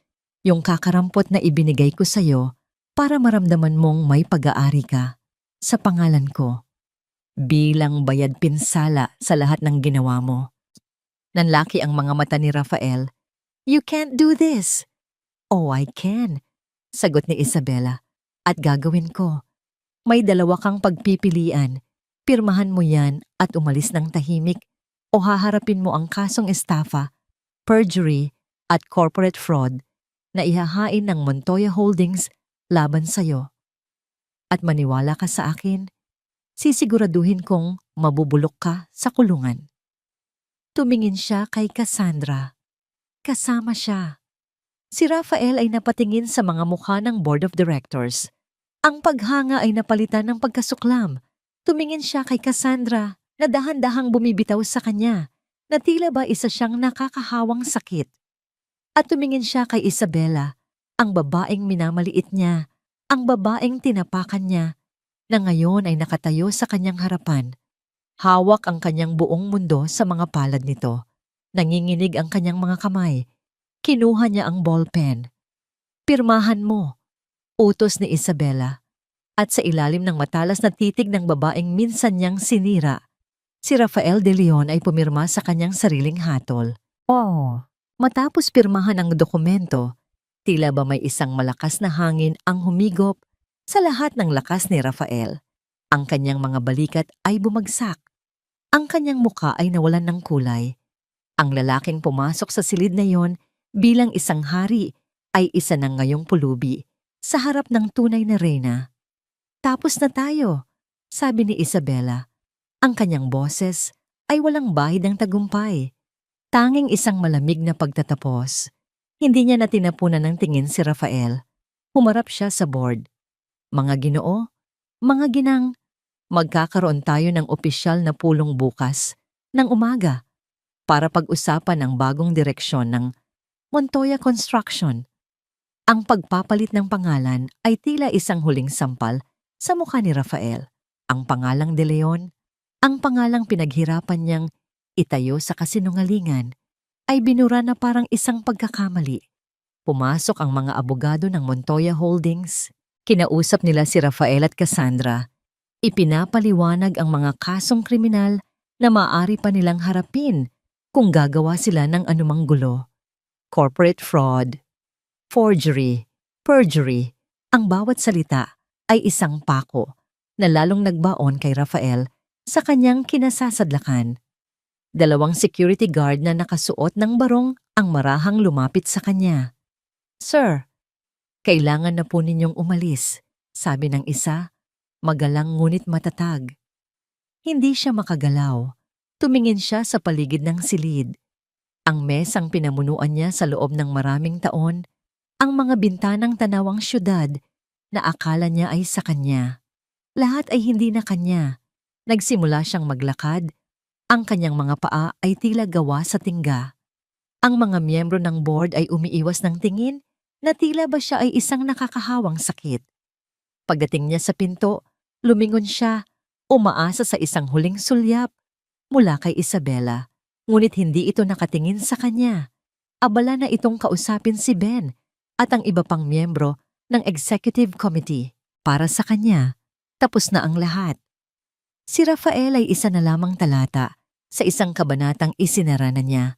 yung kakarampot na ibinigay ko sa'yo para maramdaman mong may pag-aari ka sa pangalan ko. Bilang bayad pinsala sa lahat ng ginawa mo. Nanlaki ang mga mata ni Rafael. You can't do this. Oh, I can, sagot ni Isabela. At gagawin ko. May dalawa kang pagpipilian. Pirmahan mo yan at umalis ng tahimik o haharapin mo ang kasong estafa, perjury at corporate fraud na ihahain ng Montoya Holdings laban sa'yo. At maniwala ka sa akin, sisiguraduhin kong mabubulok ka sa kulungan. Tumingin siya kay Cassandra. Kasama siya. Si Rafael ay napatingin sa mga mukha ng board of directors. Ang paghanga ay napalitan ng pagkasuklam. Tumingin siya kay Cassandra na dahan-dahang bumibitaw sa kanya na tila ba isa siyang nakakahawang sakit. At tumingin siya kay Isabela, ang babaeng minamaliit niya, ang babaeng tinapakan niya, na ngayon ay nakatayo sa kanyang harapan. Hawak ang kanyang buong mundo sa mga palad nito. Nanginginig ang kanyang mga kamay. Kinuha niya ang ballpen. Pirmahan mo. Utos ni Isabela. At sa ilalim ng matalas na titig ng babaeng minsan niyang sinira, si Rafael de Leon ay pumirma sa kanyang sariling hatol. Oh! Matapos pirmahan ang dokumento, tila ba may isang malakas na hangin ang humigop sa lahat ng lakas ni Rafael. Ang kanyang mga balikat ay bumagsak. Ang kanyang muka ay nawalan ng kulay. Ang lalaking pumasok sa silid na yon bilang isang hari ay isa ng ngayong pulubi sa harap ng tunay na reyna. Tapos na tayo, sabi ni Isabela. Ang kanyang boses ay walang bahid ng tagumpay. Tanging isang malamig na pagtatapos. Hindi niya natinapunan ng tingin si Rafael. Humarap siya sa board. Mga ginoo, mga ginang, magkakaroon tayo ng opisyal na pulong bukas ng umaga para pag-usapan ang bagong direksyon ng Montoya Construction. Ang pagpapalit ng pangalan ay tila isang huling sampal sa mukha ni Rafael. Ang pangalang De Leon, Ang pangalang pinaghirapan niyang itayo sa kasinungalingan ay binura na parang isang pagkakamali. Pumasok ang mga abogado ng Montoya Holdings. Kinausap nila si Rafael at Cassandra. Ipinapaliwanag ang mga kasong kriminal na maaari pa nilang harapin kung gagawa sila ng anumang gulo. Corporate fraud, forgery, perjury, ang bawat salita ay isang pako na lalong nagbaon kay Rafael sa kanyang kinasasadlakan. 2 security guard na nakasuot ng barong ang marahang lumapit sa kanya. "Sir, kailangan na po ninyong umalis," sabi ng isa, magalang ngunit matatag. Hindi siya makagalaw. Tumingin siya sa paligid ng silid. Ang mesang pinamunuan niya sa loob ng maraming taon, ang mga bintanang tanawang syudad na akala niya ay sa kanya. Lahat ay hindi na kanya. Nagsimula siyang maglakad. Ang kanyang mga paa ay tila gawa sa tingga. Ang mga miyembro ng board ay umiiwas ng tingin na tila ba siya ay isang nakakahawang sakit. Pagdating niya sa pinto, lumingon siya, umaasa sa isang huling sulyap mula kay Isabela. Ngunit hindi ito nakatingin sa kanya. Abala na itong kausapin si Ben at ang iba pang miyembro ng executive committee. Para sa kanya, tapos na ang lahat. Si Rafael ay isa na lamang talata sa isang kabanatang isinara na niya.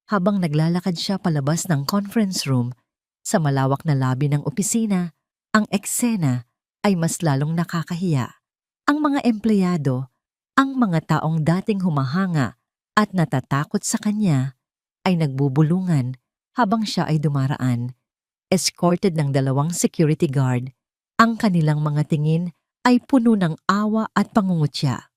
Habang naglalakad siya palabas ng conference room sa malawak na lobby ng opisina, ang eksena ay mas lalong nakakahiya. Ang mga empleyado, ang mga taong dating humahanga at natatakot sa kanya ay nagbubulungan habang siya ay dumaraan. Escorted ng 2 security guard, ang kanilang mga tingin ay puno ng awa at pangungutya.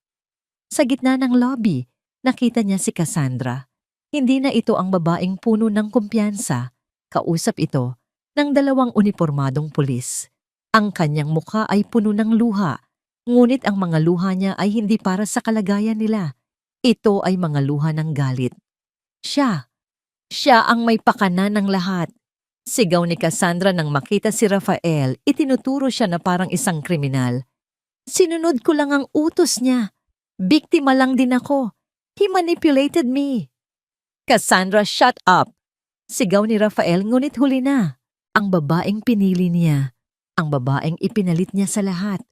Sa gitna ng lobby, nakita niya si Cassandra. Hindi na ito ang babaeng puno ng kumpiyansa. Kausap ito ng 2 unipormadong pulis. Ang kanyang mukha ay puno ng luha, ngunit ang mga luha niya ay hindi para sa kalagayan nila. Ito ay mga luha ng galit. Siya ang may pakana ng lahat. Sigaw ni Cassandra nang makita si Rafael, itinuturo siya na parang isang kriminal. "Sinunod ko lang ang utos niya. Biktima lang din ako. He manipulated me." "Cassandra, shut up!" Sigaw ni Rafael, ngunit huli na. Ang babaeng pinili niya. Ang babaeng ipinalit niya sa lahat.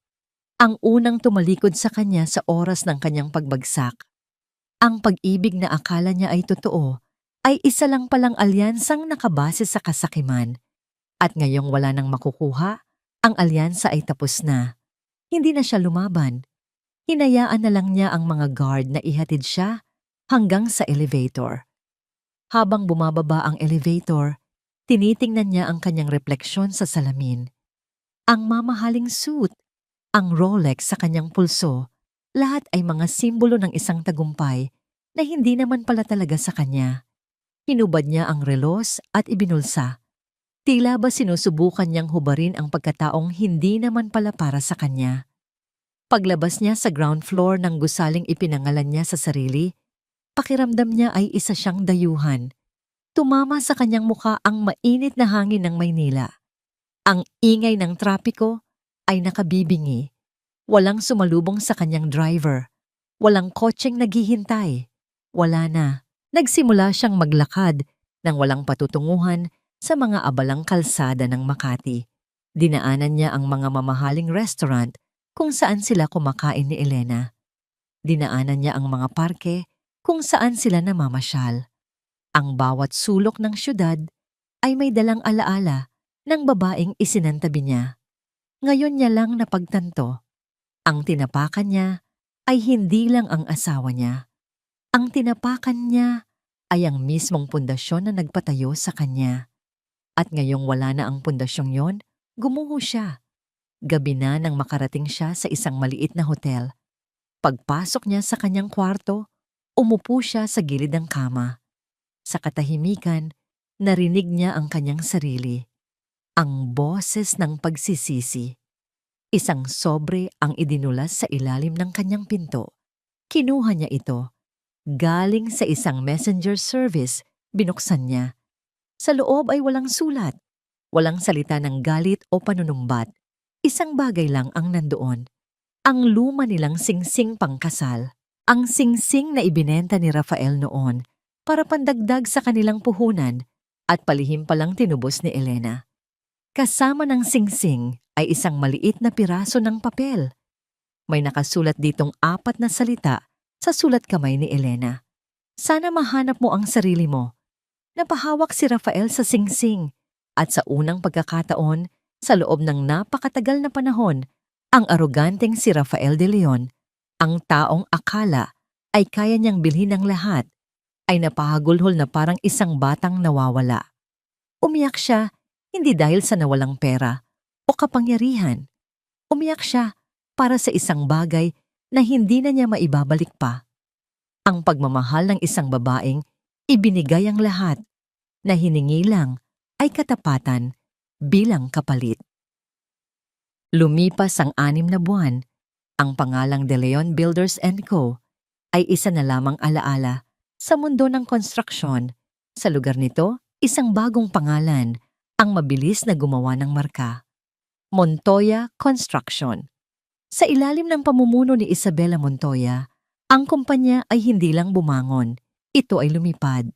Ang unang tumalikod sa kanya sa oras ng kanyang pagbagsak. Ang pag-ibig na akala niya ay totoo ay isa lang palang alyansang nakabase sa kasakiman. At ngayong wala nang makukuha, ang alyansa ay tapos na. Hindi na siya lumaban. Hinayaan na lang niya ang mga guard na ihatid siya hanggang sa elevator. Habang bumababa ang elevator, tinitingnan niya ang kanyang refleksyon sa salamin. Ang mamahaling suit, ang Rolex sa kanyang pulso, lahat ay mga simbolo ng isang tagumpay na hindi naman pala talaga sa kanya. Hinubad niya ang relos at ibinulsa. Tila ba sinusubukan niyang hubarin ang pagkataong hindi naman pala para sa kanya. Paglabas niya sa ground floor ng gusaling ipinangalan niya sa sarili, pakiramdam niya ay isa siyang dayuhan. Tumama sa kanyang mukha ang mainit na hangin ng Maynila. Ang ingay ng trapiko ay nakabibingi. Walang sumalubong sa kanyang driver. Walang kotseng naghihintay. Wala na. Nagsimula siyang maglakad nang walang patutunguhan sa mga abalang kalsada ng Makati. Dinaanan niya ang mga mamahaling restaurant kung saan sila kumakain ni Elena. Dinaanan niya ang mga parke kung saan sila namamasyal. Ang bawat sulok ng syudad ay may dalang alaala ng babaeng isinantabi niya. Ngayon niya lang napagtanto, ang tinapakan niya ay hindi lang ang asawa niya. Ang tinapakan niya ay ang mismong pundasyon na nagpatayo sa kanya. At ngayong wala na ang pundasyong yon, gumuho siya. Gabi na nang makarating siya sa isang maliit na hotel. Pagpasok niya sa kanyang kwarto, umupo siya sa gilid ng kama. Sa katahimikan, narinig niya ang kanyang sarili. Ang boses ng pagsisisi. Isang sobre ang idinulas sa ilalim ng kanyang pinto. Kinuha niya ito. Galing sa isang messenger service, binuksan niya. Sa loob ay walang sulat. Walang salita ng galit o panunumbat. Isang bagay lang ang nandoon. Ang luma nilang singsing pangkasal. Ang singsing na ibinenta ni Rafael noon para pandagdag sa kanilang puhunan at palihim palang tinubos ni Elena. Kasama ng singsing ay isang maliit na piraso ng papel. May nakasulat ditong 4 na salita sa sulat kamay ni Elena. Sana mahanap mo ang sarili mo. Napahawak si Rafael sa singsing at sa unang pagkakataon, sa loob ng napakatagal na panahon, ang aroganteng si Rafael de Leon, ang taong akala ay kaya niyang bilhin ang lahat, ay napahagulhol na parang isang batang nawawala. Umiyak siya hindi dahil sa nawalang pera o kapangyarihan. Umiyak siya para sa isang bagay na hindi na niya maibabalik pa. Ang pagmamahal ng isang babaeng ibinigay ang lahat, na hiningi lang ay katapatan bilang kapalit. Lumipas ang 6 na buwan, ang pangalang De Leon Builders & Co. ay isa na lamang alaala sa mundo ng konstruksyon. Sa lugar nito, isang bagong pangalan ang mabilis na gumawa ng marka. Montoya Construction. Sa ilalim ng pamumuno ni Isabela Montoya, ang kumpanya ay hindi lang bumangon, ito ay lumipad.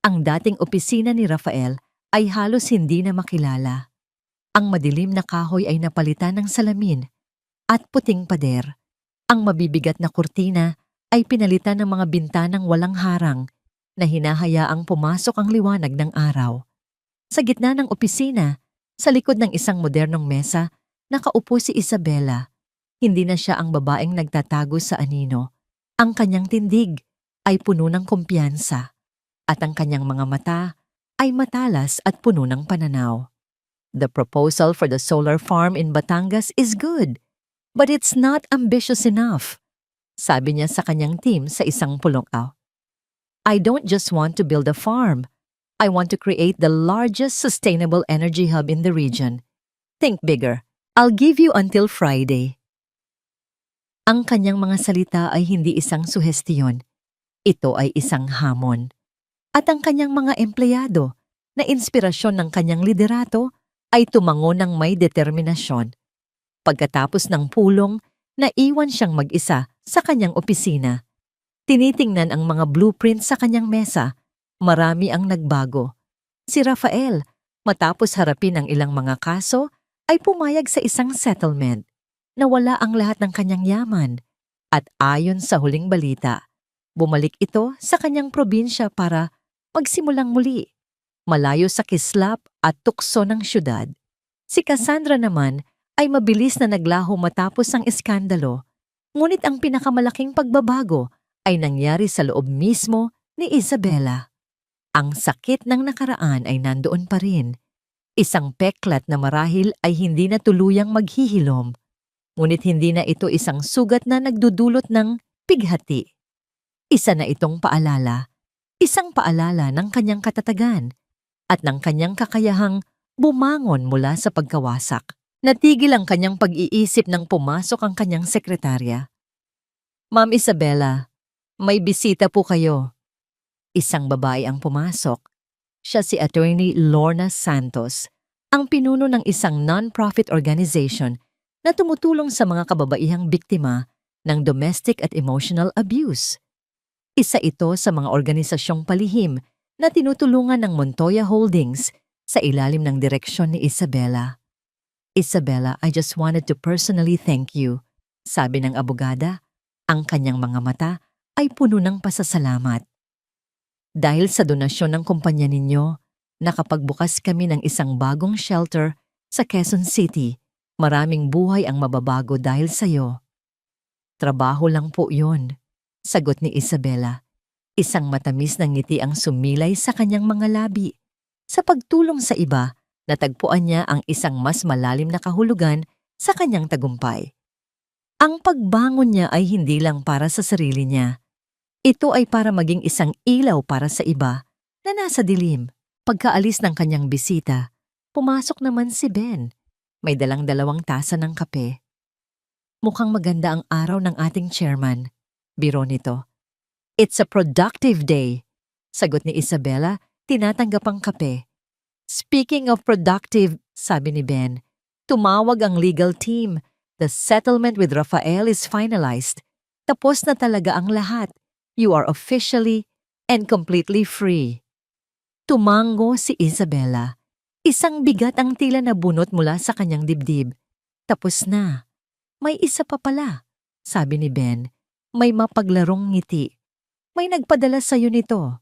Ang dating opisina ni Rafael ay halos hindi na makilala. Ang madilim na kahoy ay napalitan ng salamin at puting pader. Ang mabibigat na kurtina ay pinalitan ng mga bintanang walang harang na hinahayaang pumasok ang liwanag ng araw. Sa gitna ng opisina, sa likod ng isang modernong mesa, nakaupo si Isabela. Hindi na siya ang babaeng nagtatago sa anino. Ang kanyang tindig ay puno ng kumpiyansa at ang kanyang mga mata ay matalas at puno ng pananaw. The proposal for the solar farm in Batangas is good, but it's not ambitious enough, sabi niya sa kanyang team sa isang pulong-aw. I don't just want to build a farm. I want to create the largest sustainable energy hub in the region. Think bigger. I'll give you until Friday. Ang kanyang mga salita ay hindi isang suhestiyon. Ito ay isang hamon. At ang kanyang mga empleyado, na inspirasyon ng kanyang liderato, ay tumango ng may determinasyon. Pagkatapos ng pulong, naiwan siyang mag-isa sa kanyang opisina. Tinitingnan ang mga blueprint sa kanyang mesa. Marami ang nagbago. Si Rafael, matapos harapin ang ilang mga kaso, ay pumayag sa isang settlement. Nawala ang lahat ng kanyang yaman. At ayon sa huling balita, bumalik ito sa kanyang probinsya para magsimulang muli, malayo sa kislap at tukso ng syudad. Si Cassandra naman ay mabilis na naglaho matapos ang iskandalo, ngunit ang pinakamalaking pagbabago ay nangyari sa loob mismo ni Isabela. Ang sakit ng nakaraan ay nandoon pa rin. Isang peklat na marahil ay hindi na tuluyang maghihilom, ngunit hindi na ito isang sugat na nagdudulot ng pighati. Isa na itong paalala. Isang paalala ng kanyang katatagan at ng kanyang kakayahang bumangon mula sa pagkawasak. Natigil ang kanyang pag-iisip nang pumasok ang kanyang sekretarya. Ma'am Isabela, may bisita po kayo. Isang babae ang pumasok. Siya si Attorney Lorna Santos, ang pinuno ng isang non-profit organization na tumutulong sa mga kababaihang biktima ng domestic at emotional abuse. Isa ito sa mga organisasyong palihim na tinutulungan ng Montoya Holdings sa ilalim ng direksyon ni Isabela. Isabela, I just wanted to personally thank you, sabi ng abogada. Ang kanyang mga mata ay puno ng pasasalamat. Dahil sa donasyon ng kumpanya ninyo, nakapagbukas kami ng isang bagong shelter sa Quezon City. Maraming buhay ang mababago dahil sa'yo. Trabaho lang po yun, sagot ni Isabela. Isang matamis na ngiti ang sumilay sa kanyang mga labi. Sa pagtulong sa iba, natagpuan niya ang isang mas malalim na kahulugan sa kanyang tagumpay. Ang pagbangon niya ay hindi lang para sa sarili niya. Ito ay para maging isang ilaw para sa iba na nasa dilim. Pagkaalis ng kanyang bisita, pumasok naman si Ben. May dalang 2 tasa ng kape. Mukhang maganda ang araw ng ating chairman, biro nito. It's a productive day, sagot ni Isabela, tinatanggap ang kape. Speaking of productive, sabi ni Ben, tumawag ang legal team. The settlement with Rafael is finalized. Tapos na talaga ang lahat. You are officially and completely free. Tumango si Isabella. Isang bigat ang tila na bunot mula sa kanyang dibdib. Tapos na. May isa pa pala, sabi ni Ben. May mapaglarong ngiti. May nagpadala sa'yo nito.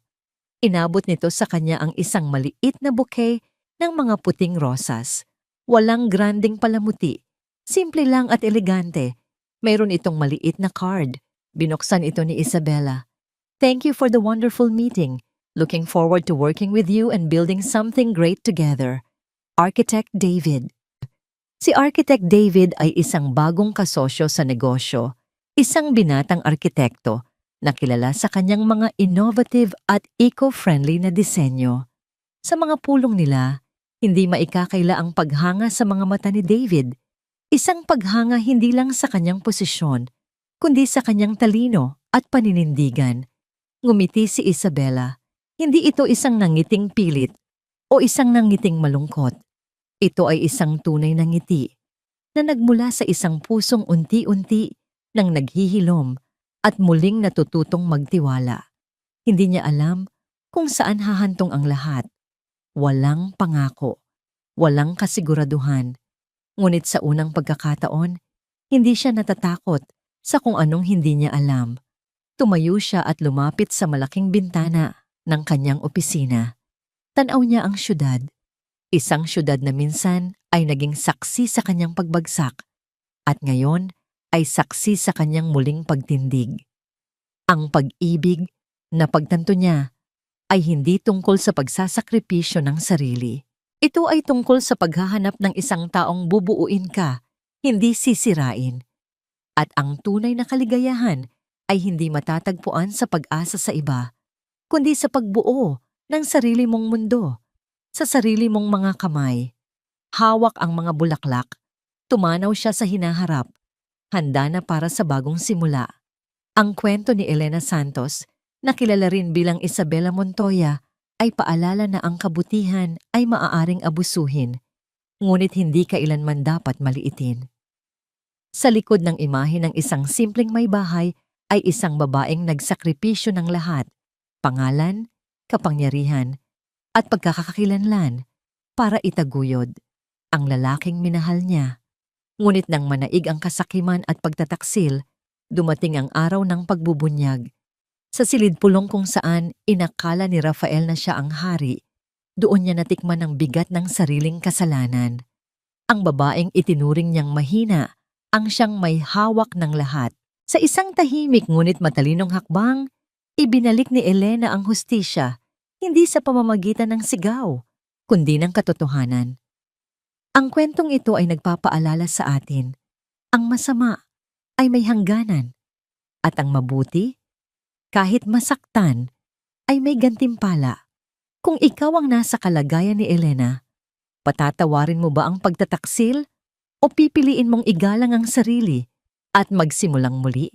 Inabot nito sa kanya ang isang maliit na bouquet ng mga puting rosas. Walang granding palamuti. Simple lang at elegante. Mayroon itong maliit na card. Binuksan ito ni Isabella. Thank you for the wonderful meeting. Looking forward to working with you and building something great together. Architect David. Si Architect David ay isang bagong kasosyo sa negosyo, isang binatang arkitekto na kilala sa kanyang mga innovative at eco-friendly na disenyo. Sa mga pulong nila, hindi maikakaila ang paghanga sa mga mata ni David. Isang paghanga hindi lang sa kanyang posisyon, kundi sa kanyang talino at paninindigan. Ngumiti si Isabella. Hindi ito isang nangiting pilit o isang nangiting malungkot. Ito ay isang tunay na ngiti na nagmula sa isang pusong unti-unti nang naghihilom at muling natututong magtiwala. Hindi niya alam kung saan hahantong ang lahat. Walang pangako, walang kasiguraduhan. Ngunit sa unang pagkakataon, hindi siya natatakot sa kung anong hindi niya alam. Tumayo siya at lumapit sa malaking bintana ng kanyang opisina. Tanaw niya ang syudad. Isang syudad na minsan ay naging saksi sa kanyang pagbagsak at ngayon ay saksi sa kanyang muling pagtindig. Ang pag-ibig na pagtanto niya ay hindi tungkol sa pagsasakripisyo ng sarili. Ito ay tungkol sa paghahanap ng isang taong bubuuin ka, hindi sisirain. At ang tunay na kaligayahan ay hindi matatagpuan sa pag-asa sa iba, kundi sa pagbuo ng sarili mong mundo, sa sarili mong mga kamay. Hawak ang mga bulaklak, tumanaw siya sa hinaharap, handa na para sa bagong simula. Ang kwento ni Elena Santos, na kilala rin bilang Isabella Montoya, ay paalala na ang kabutihan ay maaaring abusuhin, ngunit hindi kailanman dapat maliitin. Sa likod ng imahe ng isang simpleng may bahay ay isang babaeng nagsakripisyo ng lahat, pangalan, kapangyarihan, at pagkakakilanlan para itaguyod ang lalaking minahal niya. Ngunit nang manaig ang kasakiman at pagtataksil, dumating ang araw ng pagbubunyag. Sa silid pulong kung saan inakala ni Rafael na siya ang hari, doon niya natikman ang bigat ng sariling kasalanan. Ang babaeng itinuring niyang mahina, ang siyang may hawak ng lahat. Sa isang tahimik ngunit matalinong hakbang, ibinalik ni Elena ang hustisya, hindi sa pamamagitan ng sigaw, kundi ng katotohanan. Ang kwentong ito ay nagpapaalala sa atin, ang masama ay may hangganan, at ang mabuti, kahit masaktan, ay may gantimpala. Kung ikaw ang nasa kalagayan ni Elena, patatawarin mo ba ang pagtataksil o pipiliin mong igalang ang sarili at magsimulang muli?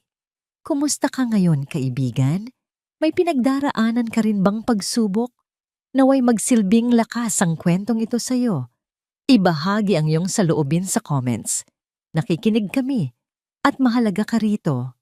Kumusta ka ngayon, kaibigan? May pinagdaraanan ka rin bang pagsubok? Naway magsilbing lakas ang kwentong ito sa'yo. Ibahagi ang iyong saloobin sa comments. Nakikinig kami at mahalaga ka rito.